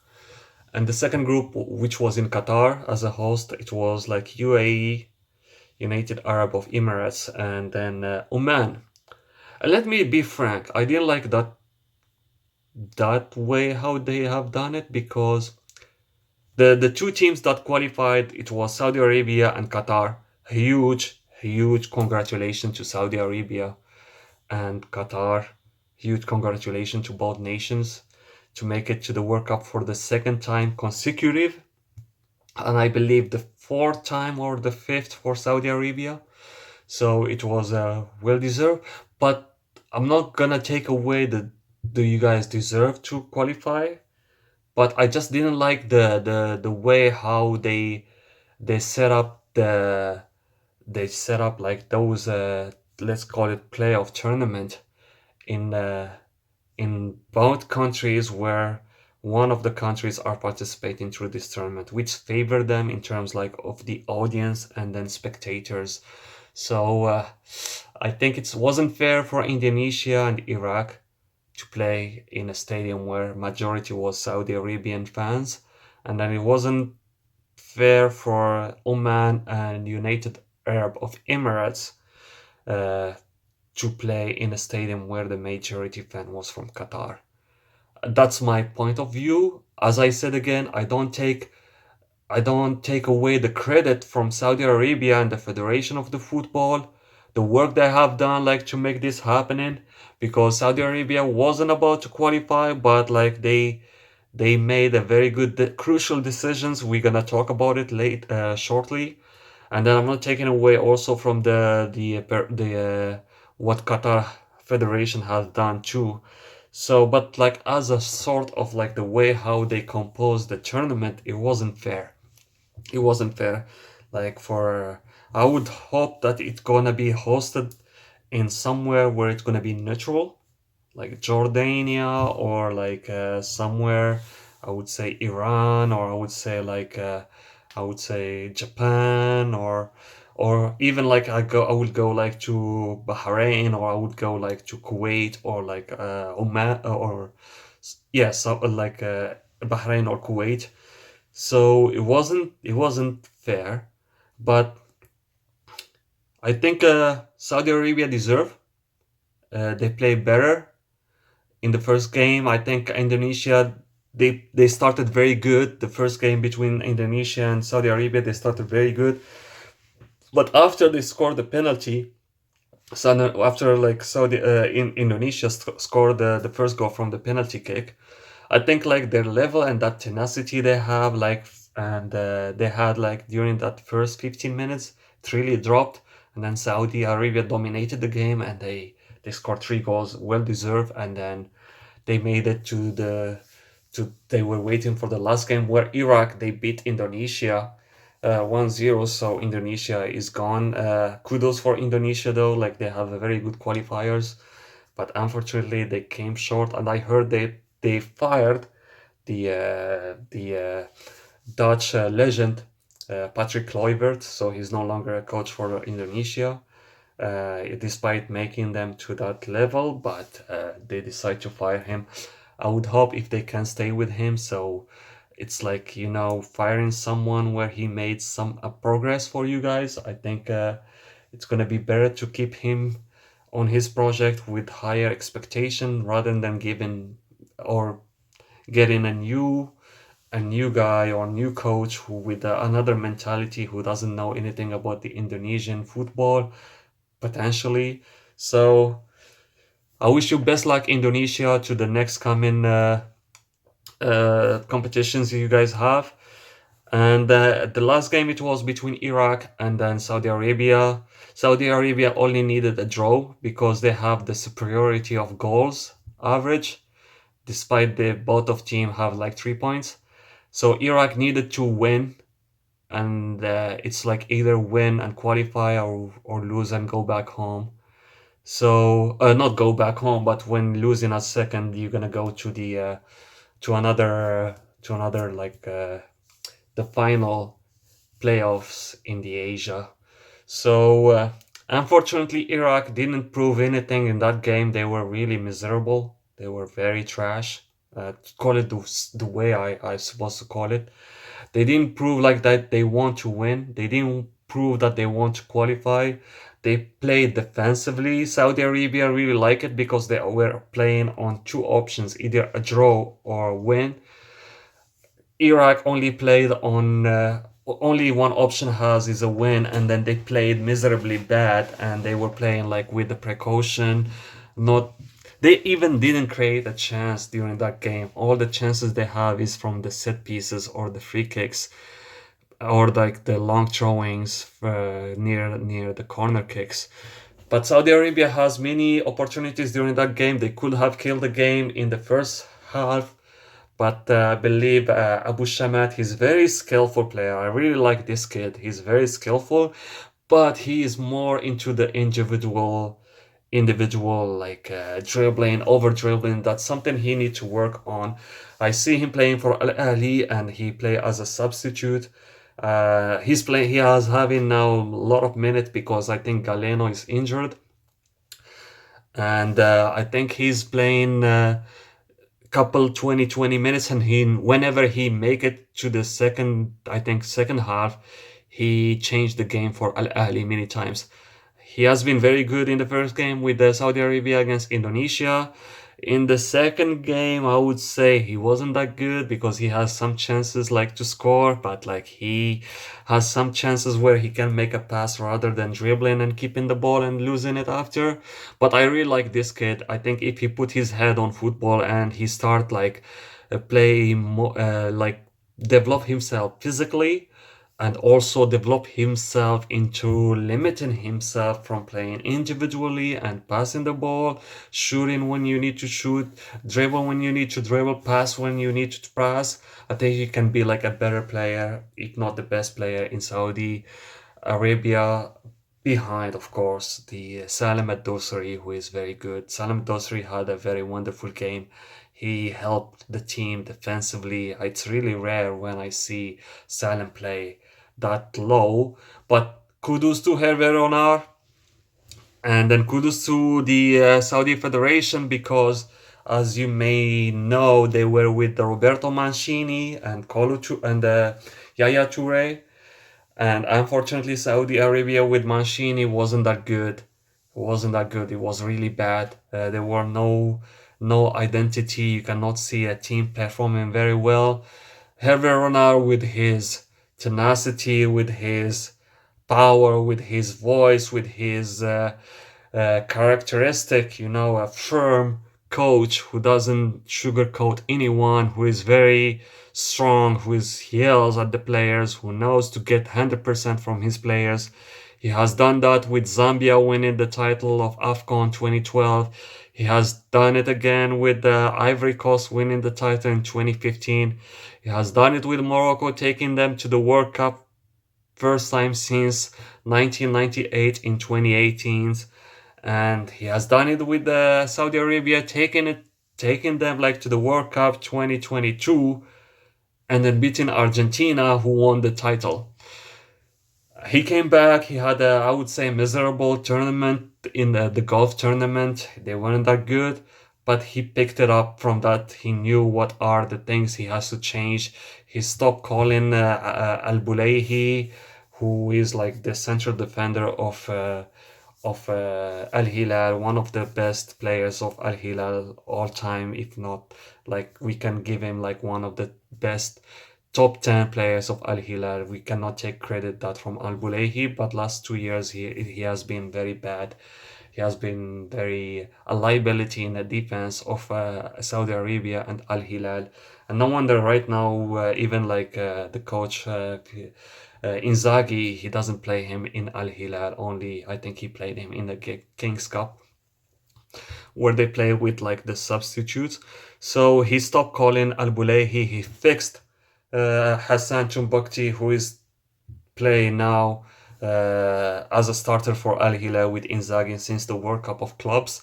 And the second group, which was in Qatar as a host, it was like UAE, United Arab of Emirates, and then Oman. And let me be frank, I didn't like that way how they have done it, because the two teams that qualified, it was Saudi Arabia and Qatar. Huge congratulations to Saudi Arabia and Qatar. Huge congratulations to both nations to make it to the World Cup for the second time consecutive, and I believe the fourth time or the fifth for Saudi Arabia. So it was well deserved. But I'm not gonna take away the do you guys deserve to qualify, but I just didn't like the way how they set up like those let's call it playoff tournament in both countries, where one of the countries are participating through this tournament, which favor them in terms like of the audience and then spectators. So I think it wasn't fair for Indonesia and Iraq to play in a stadium where majority was Saudi Arabian fans, and then it wasn't fair for Oman and United Arab of Emirates uh, to play in a stadium where the majority fan was from Qatar. That's my point of view. As I said again, I don't take away the credit from Saudi Arabia and the Federation of the Football, the work they have done like to make this happening, because Saudi Arabia wasn't about to qualify, but like they made a very good crucial decisions. We're gonna talk about it late shortly, and then I'm not taking away also from the what Qatar Federation has done too. So, but like as a sort of like the way how they composed the tournament, it wasn't fair. It wasn't fair. Like for I would hope that it's gonna be hosted in somewhere where it's gonna be neutral, like Jordania, or like somewhere, I would say Iran, or I would say Japan, or even like I would go like to Bahrain, or I would go like to Kuwait, or like Oman, or yeah, so like Bahrain or Kuwait. So it wasn't fair, but I think Saudi Arabia deserve. They play better in the first game. I think Indonesia, they started very good. The first game between Indonesia and Saudi Arabia, they started very good. But after they scored the penalty, so after like in Indonesia scored the first goal from the penalty kick, I think like their level and that tenacity they have, like, and they had like during that first 15 minutes, it really dropped, and then Saudi Arabia dominated the game, and they scored three goals, well deserved, and then they made it they were waiting for the last game where Iraq they beat Indonesia 1-0. So Indonesia is gone. Kudos for Indonesia though, like they have a very good qualifiers, but unfortunately they came short, and I heard they fired the Dutch legend Patrick Kluivert. So he's no longer a coach for Indonesia, despite making them to that level. But they decide to fire him. I would hope if they can stay with him. So it's like, firing someone where he made some progress for you guys. I think it's gonna be better to keep him on his project with higher expectation rather than giving or getting a new guy or new coach who with another mentality who doesn't know anything about the Indonesian football potentially. So I wish you best luck, Indonesia, to the next coming competitions you guys have. And the last game, it was between Iraq and then Saudi Arabia. Saudi Arabia only needed a draw because they have the superiority of goals average, despite the both of team have like 3 points. So Iraq needed to win, and it's like either win and qualify or lose and go back home. So not go back home, but when losing a second, you're gonna go to the to another like the final playoffs in the Asia. So unfortunately, Iraq didn't prove anything in that game. They were really miserable. They were very trash. To call it the way I supposed to call it. They didn't prove like that they want to win. They didn't prove that they want to qualify. They played defensively. Saudi Arabia really like it because they were playing on two options, either a draw or a win. Iraq only played on only one option has is a win, and then they played miserably bad, and they were playing like with the precaution. Not They even didn't create a chance during that game. All the chances they have is from the set pieces or the free kicks or like the long throwings near the corner kicks. But Saudi Arabia has many opportunities during that game. They could have killed the game in the first half, but I believe Abu Shamat, he's very skillful player. I really like this kid. He's very skillful, but he is more into the individual like dribbling, over dribbling. That's something he needs to work on. I see him playing for Al Ahly, and he play as a substitute. He has having now a lot of minutes because I think Galeno is injured, and I think he's playing couple 20 minutes, and whenever he make it to the second half, he changed the game for Al Ahly many times. He has been very good in the first game with Saudi Arabia against Indonesia. In the second game, I would say he wasn't that good because he has some chances like to score, but like he has some chances where he can make a pass rather than dribbling and keeping the ball and losing it after. But I really like this kid. I think if he put his head on football and he start like play more, like develop himself physically, and also develop himself into limiting himself from playing individually and passing the ball, shooting when you need to shoot, dribble when you need to dribble, pass when you need to pass. I think he can be like a better player, if not the best player in Saudi Arabia, behind, of course, the Salem Ad-Dosari, who is very good. Salem Ad-Dosari had a very wonderful game. He helped the team defensively. It's really rare when I see Salem play that low, but kudos to Hervé Renard, and then kudos to the Saudi Federation because, as you may know, they were with the Roberto Mancini and Yaya Toure, and unfortunately, Saudi Arabia with Mancini wasn't that good. It wasn't that good. It was really bad. There were no identity. You cannot see a team performing very well. Hervé Renard with his tenacity, with his power, with his voice, with his characteristic, a firm coach who doesn't sugarcoat anyone, who is very strong, yells at the players, who knows to get 100% from his players. He has done that with Zambia winning the title of AFCON 2012. He has done it again with Ivory Coast winning the title in 2015. He has done it with Morocco taking them to the World Cup first time since 1998 in 2018. And he has done it with Saudi Arabia taking them like to the World Cup 2022 and then beating Argentina, who won the title. He came back. He had a, I would say, miserable tournament in the golf tournament. They weren't that good, but he picked it up from that. He knew what are the things he has to change. He stopped calling Al Bulayhi, who is like the central defender of Al Hilal, one of the best players of Al Hilal all time, if not like we can give him like one of the best top 10 players of Al Hilal. We cannot take credit that from Al Bulayhi, but last 2 years he has been very bad. He has been very a liability in the defense of Saudi Arabia and Al Hilal. And no wonder right now, even like the coach Inzaghi, he doesn't play him in Al Hilal only. I think he played him in the Kings Cup where they play with like the substitutes. So he stopped calling Al Bulayhi. He fixed Hassan Chumbakti, who is playing now as a starter for Al Hilal with Inzaghi since the World Cup of Clubs.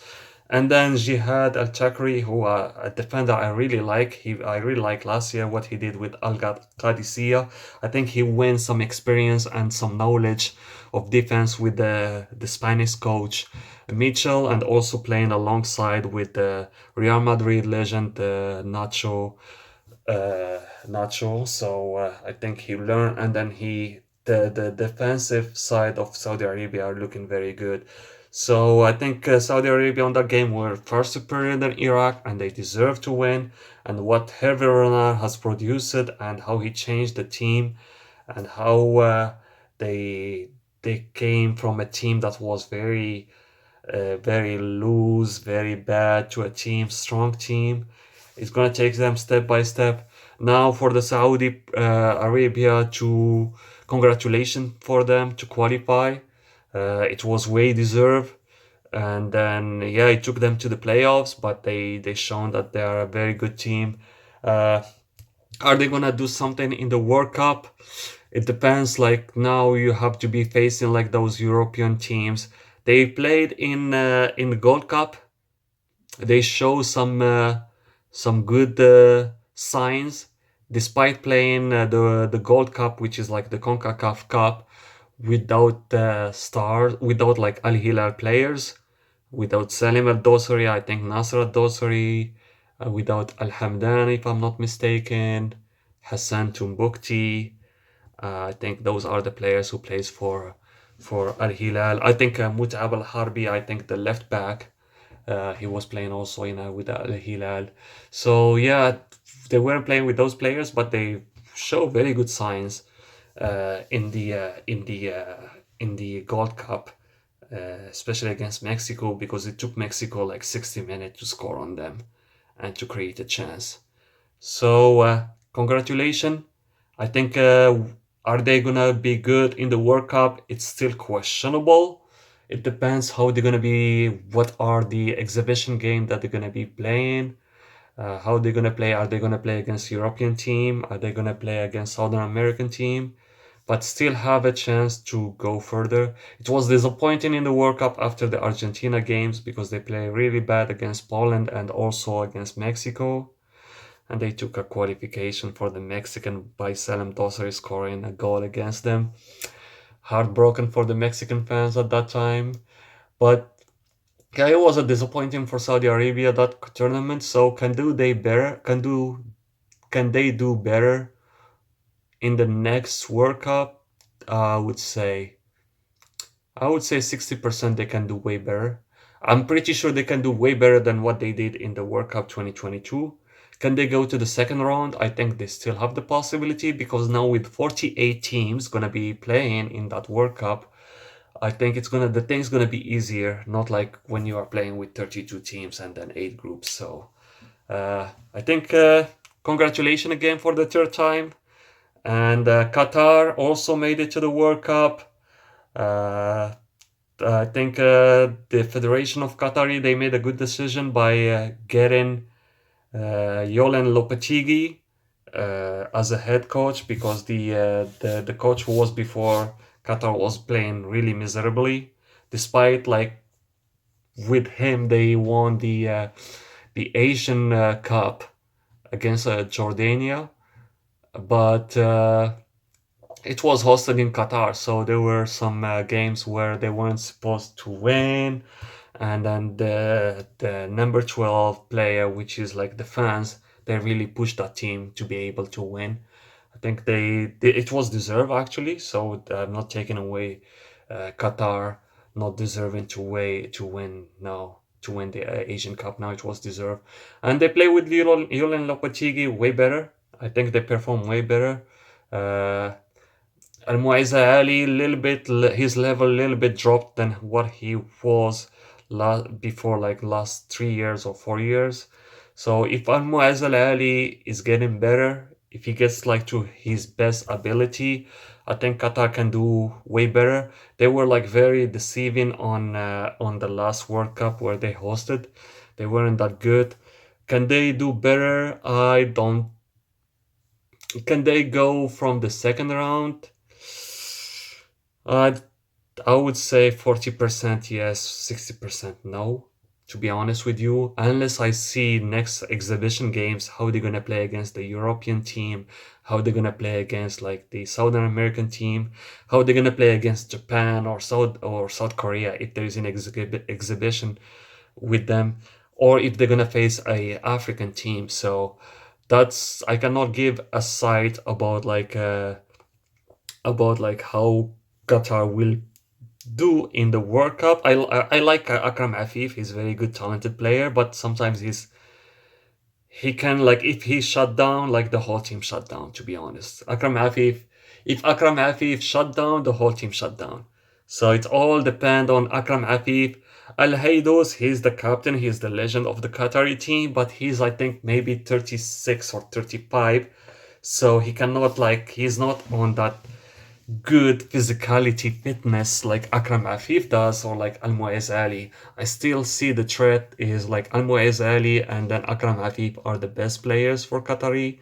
And then Jihad Al Chakri, who a defender I really like. I really like last year what he did with Al Qadisiyah. I think he wins some experience and some knowledge of defense with the Spanish coach Mitchell, and also playing alongside with the Real Madrid legend Nacho. So I think he learned, and then the defensive side of Saudi Arabia are looking very good. So I think Saudi Arabia on that game were far superior than Iraq, and they deserve to win. And what Hervé Renard has produced and how he changed the team, and how they they came from a team that was very loose, very bad, to a strong team. It's gonna take them step by step. Now for the Saudi Arabia to congratulations for them to qualify. It was way deserved, and then yeah, it took them to the playoffs, but they shown that they are a very good team. Uh, are they gonna do something in the World Cup? It depends. Like now, you have to be facing like those European teams. They played in the Gold Cup. They show some good signs despite playing the Gold Cup, which is like the CONCACAF Cup, without stars, without like Al Hilal players, without Salim Al Dosari, I think Nasser Al Dosari, without Al Hamdan, if I'm not mistaken, Hassan Tumbukti. I think those are the players who plays for Al Hilal. I think Mut'ab Al Harbi, I think the left back, he was playing also with Al Hilal. So yeah, they weren't playing with those players, but they show very good signs in the Gold Cup, especially against Mexico, because it took Mexico like 60 minutes to score on them and to create a chance. So congratulations. I think are they gonna be good in the World Cup? It's still questionable. It depends how they're gonna be. What are the exhibition game that they're gonna be playing? How they're gonna play? Are they gonna play against European team? Are they gonna play against Southern American team? But still have a chance to go further. It was disappointing in the World Cup after the Argentina games because they play really bad against Poland and also against Mexico. And they took a qualification for the Mexican by Salem Dosari scoring a goal against them. Heartbroken for the Mexican fans at that time. But yeah, it was a disappointing for Saudi Arabia that tournament. So can they do better in the next World Cup? I would say 60% they can do way better. I'm pretty sure they can do way better than what they did in the World Cup 2022. Can they go to the second round? I think they still have the possibility, because now with 48 teams gonna be playing in that World Cup, I think the thing's gonna be easier, not like when you are playing with 32 teams and then 8 groups. So I think congratulations again for the third time. And Qatar also made it to the World Cup. Uh, I think the Federation of Qatari, they made a good decision by getting Yolen Lopetegui as a head coach, because the coach who was before Qatar was playing really miserably. Despite like with him they won the Asian Cup against Jordania, but it was hosted in Qatar, so there were some games where they weren't supposed to win, and then the number 12 player, which is like the fans, they really pushed that team to be able to win. I think it was deserved actually, so I'm not taking away Qatar not deserving to win now, to win the Asian Cup. Now it was deserved, and they play with Julian Lopetegui way better. I think they perform way better. Uh, Al-Mu'izza Ali, little bit, his level a little bit dropped than what he was before, like last 3 years or 4 years. So if Al-Mu'izza Ali is getting better, if he gets like to his best ability, I think Qatar can do way better. They were like very deceiving on the last World Cup where they hosted. They weren't that good. Can they do better? I don't. Can they go from the second round? Uh, I would say 40% yes, 60% no, to be honest with you. Unless I see next exhibition games, how they're gonna play against the European team, how they're gonna play against like the Southern American team, how they're gonna play against Japan or South Korea if there is an exhibition with them, or if they're gonna face a African team. So that's I cannot give a sight about like how Qatar will do in the World Cup. I like Akram Afif. He's a very good, talented player, but sometimes he can like if he shut down, like the whole team shut down. To be honest, if Akram Afif shut down, the whole team shut down. So it all depend on Akram Afif. Al Haydos, he's the captain, he's the legend of the Qatari team, but he's I think maybe 36 or 35, so he cannot like he's not on that good physicality fitness like Akram Afif does or like Almoez Ali. I still see the threat is like Almoez Ali and then Akram Afif are the best players for Qatari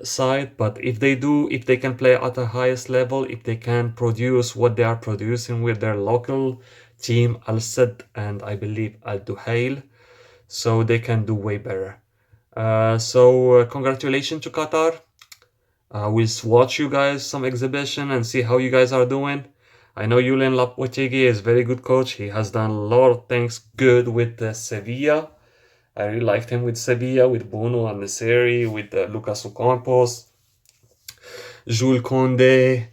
side. But if they can play at the highest level, if they can produce what they are producing with their local team Al Sadd and I believe Al Duhail, so they can do way better. Congratulations to Qatar. We'll watch you guys some exhibition and see how you guys are doing. I know Julian Lopetegui is very good coach. He has done a lot of things good with Sevilla. I really liked him with Sevilla, with Bruno and Neseri, with Lucas Ocampos, Jules Conde,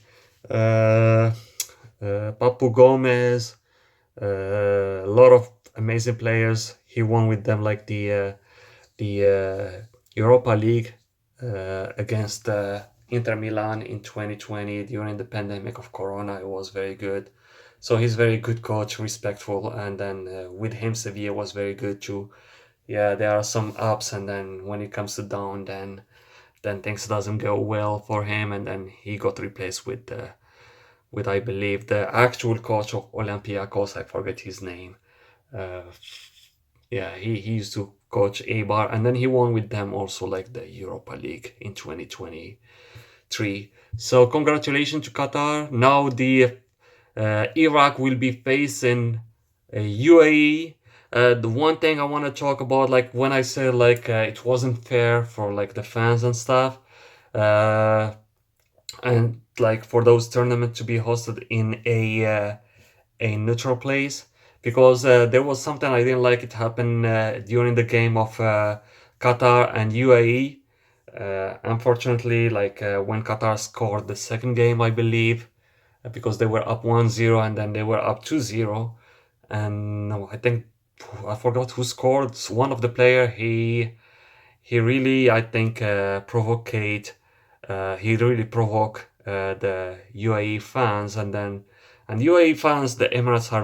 Papu Gomez, a lot of amazing players. He won with them like the Europa League against Inter Milan in 2020 during the pandemic of Corona. It was very good. So he's very good coach, respectful, and then with him Sevilla was very good too. Yeah, there are some ups, and then when it comes to down, then things doesn't go well for him, and then he got replaced with I believe the actual coach of Olympiacos. I forget his name. Uh, yeah, he used to coach Eibar, and then he won with them also like the Europa League in 2023. So congratulations to Qatar. Now the Iraq will be facing UAE. The one thing I want to talk about, like when I said like it wasn't fair for like the fans and stuff, uh, and like for those tournaments to be hosted in a neutral place, because there was something I didn't like it happen during the game of Qatar and UAE. Unfortunately, like when Qatar scored the second game, I believe, because they were up 1-0 and then they were up 2-0. And no, I think I forgot who scored. One of the player he really I think he really provoked the UAE fans, and UAE fans, the Emirates are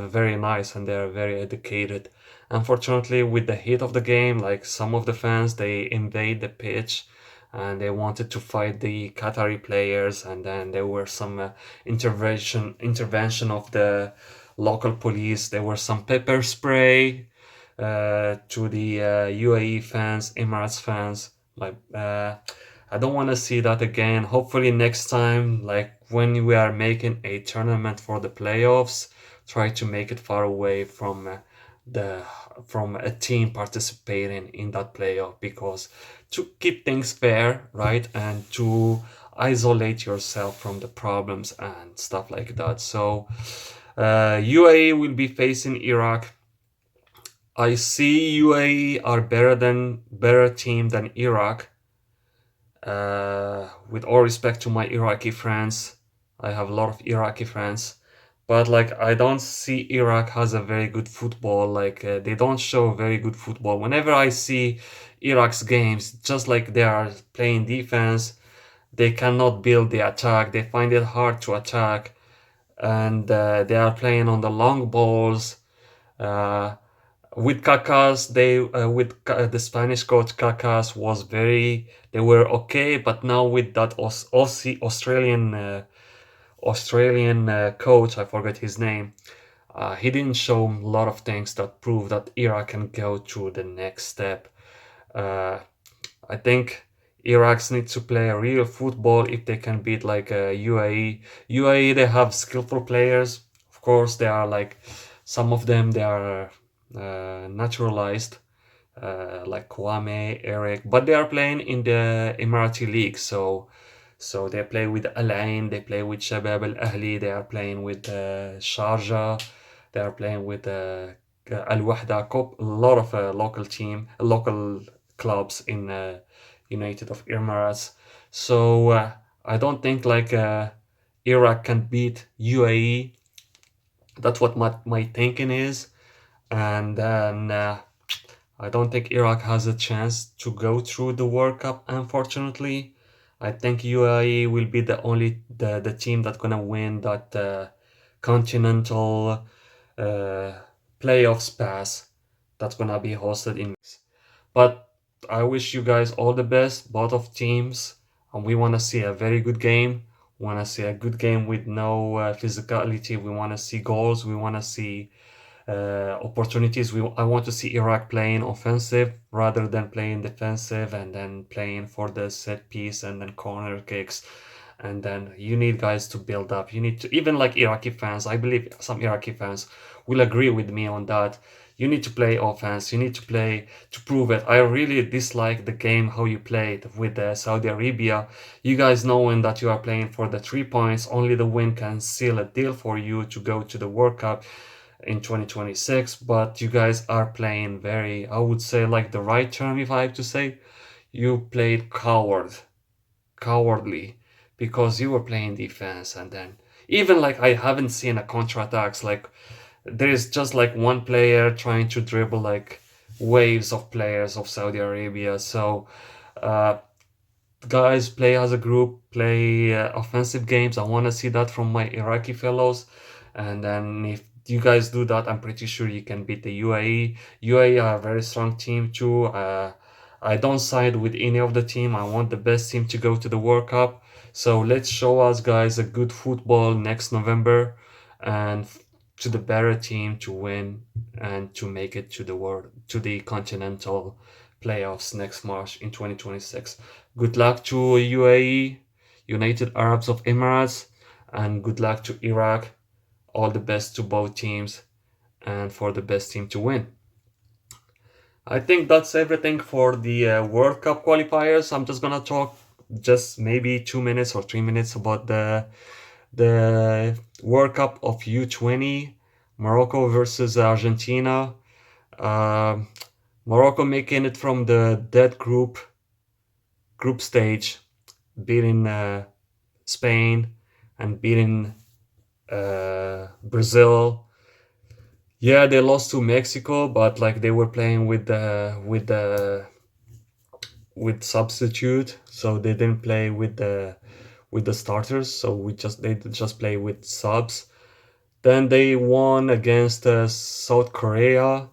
very nice and they are very educated. Unfortunately, with the heat of the game, like some of the fans, they invade the pitch and they wanted to fight the Qatari players, and then there were some intervention of the local police. There were some pepper spray to the UAE fans, Emirates fans. Like I don't want to see that again. Hopefully next time, like when we are making a tournament for the playoffs, try to make it far away from the from a team participating in that playoff, because to keep things fair, right, and to isolate yourself from the problems and stuff like that. So UAE will be facing Iraq. I see UAE are better team than Iraq. With all respect to my Iraqi friends, I have a lot of Iraqi friends, but like I don't see Iraq has a very good football. Like they don't show very good football. Whenever I see Iraq's games, just like they are playing defense, they cannot build the attack. They find it hard to attack, and they are playing on the long balls. Uh, with Kakas, they the Spanish coach Kakas was very. They were okay, but now with that Australian coach, I forget his name. He didn't show a lot of things that prove that Iraq can go to the next step. Uh, I think Iraq needs to play a real football if they can beat like UAE. UAE, they have skillful players. Of course, they are like some of them they are naturalized, like Kwame, Eric, but they are playing in the Emirati League. So they play with Al Ain, they play with Shabab Al Ahli, they are playing with Sharjah, they are playing with Al Wahda Cup, a lot of local clubs in United of Emirates. So I don't think like Iraq can beat UAE. That's what my thinking is. And then I don't think Iraq has a chance to go through the World Cup, unfortunately. I think UAE will be the team that's gonna win that continental uh, playoffs pass that's gonna be hosted in. But I wish you guys all the best, both of teams, and we want to see a very good game. We want to see a good game with no physicality. We want to see goals. We want to see opportunities. I want to see Iraq playing offensive rather than playing defensive and then playing for the set piece and then corner kicks. And then you need guys to build up. You need to, even like Iraqi fans, I believe some Iraqi fans will agree with me on that. You need to play offense. You need to play to prove it. I really dislike the game how you played with Saudi Arabia. You guys knowing that you are playing for the 3 points, only the win can seal a deal for you to go to the World Cup in 2026, but you guys are playing very, I would say, like the right term, if I have to say, you played cowardly, because you were playing defense, and then even like I haven't seen a counter-attacks, like there is just like one player trying to dribble like waves of players of Saudi Arabia. So uh, guys, play as a group, play offensive games. I want to see that from my Iraqi fellows. And then if you guys do that, I'm pretty sure you can beat the UAE. UAE are a very strong team too. I don't side with any of the team. I want the best team to go to the World Cup. So let's show us guys a good football next November, and to the better team to win and to make it to the to the continental playoffs next March in 2026. Good luck to UAE, United Arabs of Emirates, and good luck to Iraq. All the best to both teams and for the best team to win. I think that's everything for the World Cup qualifiers. I'm just gonna talk just maybe 2 minutes or 3 minutes about the World Cup of U20, Morocco versus Argentina. Uh, Morocco making it from the dead group stage, beating Spain and beating Brazil. Yeah, they lost to Mexico, but like they were playing with substitute, so they didn't play with the starters. So they just play with subs. Then they won against South Korea,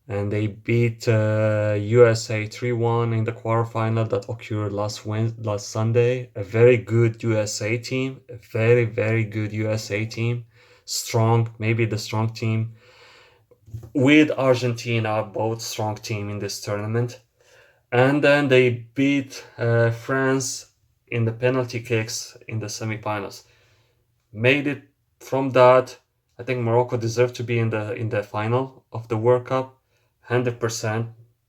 and they beat USA 3-1 in the quarterfinal that occurred last Sunday. A very good USA team, a very, very good USA team. Strong, maybe the strong team. With Argentina, both strong team in this tournament. And then they beat France in the penalty kicks in the semifinals. Made it from that I think Morocco deserved to be in the final of the World Cup, 100%.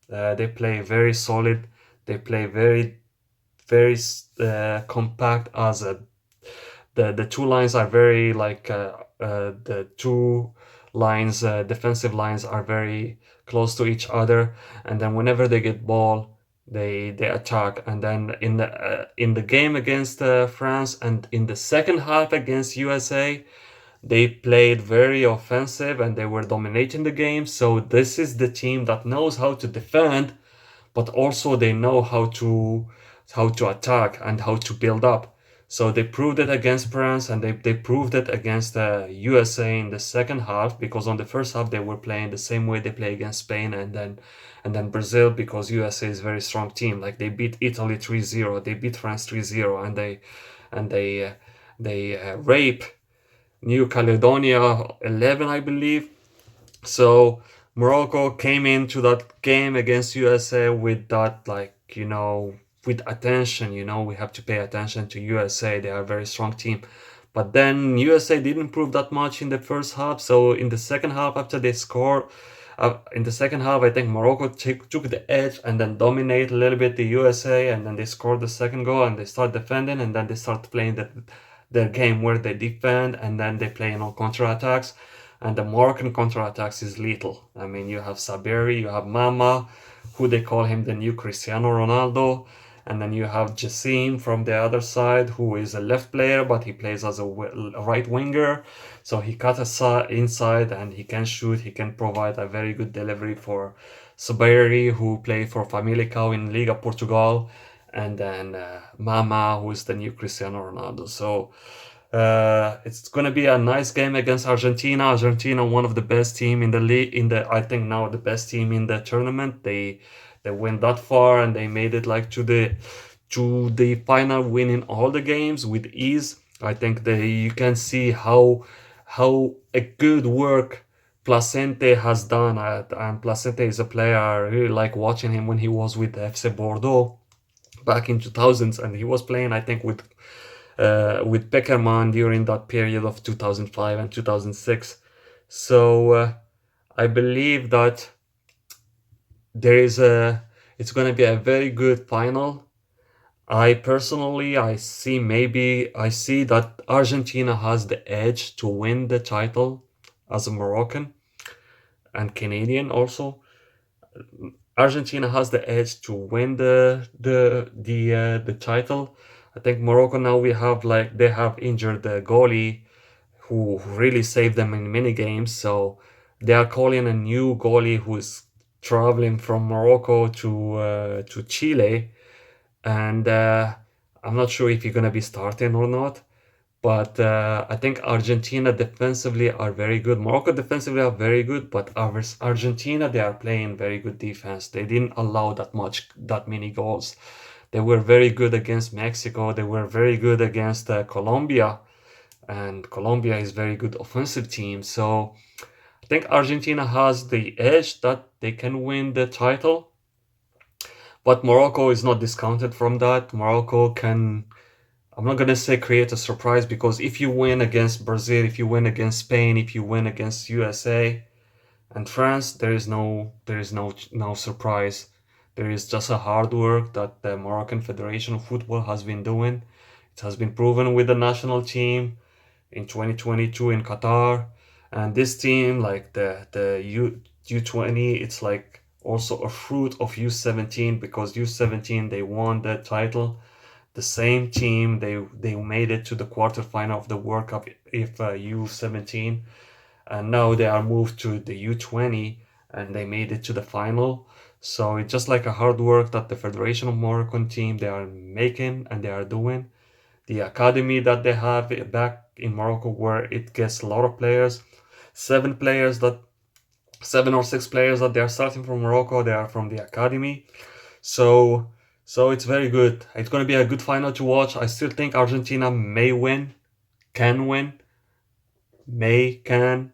They play very solid. They play very compact as a the two lines are very like the two lines defensive lines are very close to each other, and then whenever they get ball they attack. And then in the game against France and in the second half against USA, they played very offensive and they were dominating the game. So this is the team that knows how to defend, but also they know how to attack and how to build up. So they proved it against France, and they proved it against USA in the second half, because on the first half they were playing the same way they play against Spain and then Brazil, because USA is a very strong team. Like they beat Italy 3-0, they beat France 3-0, and and they uh, they rape New Caledonia 11, I believe. So Morocco came into that game against USA with that, like, with attention. We have to pay attention to USA. They are a very strong team. But then USA didn't prove that much in the first half. So in the second half, after they scored, in the second half, I think Morocco took the edge and then dominate a little bit the USA, and then they scored the second goal and they start defending, and then they start playing their game where they defend and then they play on counter-attacks. And the Moroccan counter-attacks is lethal. I mean, you have Saberi, you have Mama, who they call him the new Cristiano Ronaldo, and then you have Jassim from the other side, who is a left player, but he plays as a right winger. So he cut aside inside and he can shoot. He can provide a very good delivery for Saberi, who played for Famalicão in Liga Portugal, and then Mama, who is the new Cristiano Ronaldo. So it's gonna be a nice game against Argentina. Argentina, one of the best team in the league, I think now the best team in the tournament. They went that far and they made it like to the final, winning all the games with ease. I think you can see how a good work Placente has done. And Placente is a player I really like watching him when he was with FC Bordeaux back in 2000s, and he was playing, I think, with Peckerman during that period of 2005 and 2006. So I believe that it's going to be a very good final. I personally, I see that Argentina has the edge to win the title as a Moroccan and Canadian also. Argentina has the edge to win the title. I think Morocco now they have injured the goalie who really saved them in many games. So they are calling a new goalie who is traveling from Morocco to Chile, and I'm not sure if he's gonna be starting or not. But I think Argentina defensively are very good. Morocco defensively are very good, but Argentina, they are playing very good defense. They didn't allow that many goals. They were very good against Mexico. They were very good against Colombia, and Colombia is very good offensive team. So I think Argentina has the edge that they can win the title, but Morocco is not discounted from that. Morocco can, I'm not gonna say create a surprise, because if you win against Brazil, if you win against Spain, if you win against USA and France, there is no surprise. There is just a hard work that the Moroccan Federation of Football has been doing. It has been proven with the national team in 2022 in Qatar, and this team, like the U20, it's like also a fruit of U17, because U17 they won the title. The same team, they made it to the quarterfinal of the World Cup if U17, and now they are moved to the U20 and they made it to the final. So it's just like a hard work that the Federation of Moroccan team they are making and they are doing. The academy that they have back in Morocco, where it gets a lot of players, 7 or 6 players that they are starting from Morocco, they are from the academy. So it's very good. It's going to be a good final to watch. I still think Argentina may win, can win, can.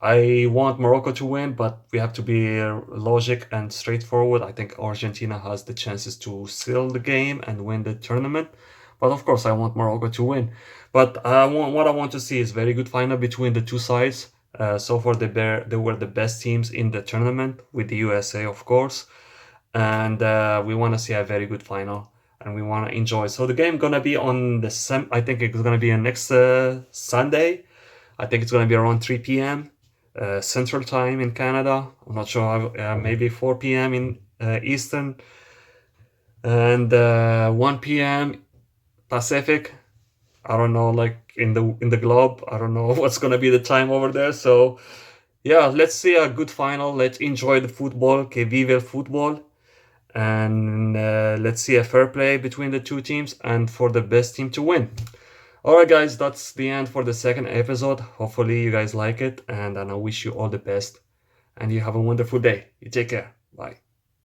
I want Morocco to win, but we have to be logic and straightforward. I think Argentina has the chances to seal the game and win the tournament. But of course, I want Morocco to win. But what I want to see is very good final between the two sides. So far, they were the best teams in the tournament, with the USA, of course. And we want to see a very good final, and we want to enjoy. So the game gonna be on I think it's gonna be next Sunday. I think it's gonna be around 3 p.m. Central Time in Canada. I'm not sure. Maybe 4 p.m. in Eastern, and 1 p.m. Pacific. I don't know, like in the globe. I don't know what's gonna be the time over there. So yeah, let's see a good final. Let's enjoy the football. Que vive el fútbol. And let's see a fair play between the two teams and for the best team to win. Alright guys, that's the end for the second episode. Hopefully you guys like it, and I wish you all the best, and you have a wonderful day. You take care. Bye.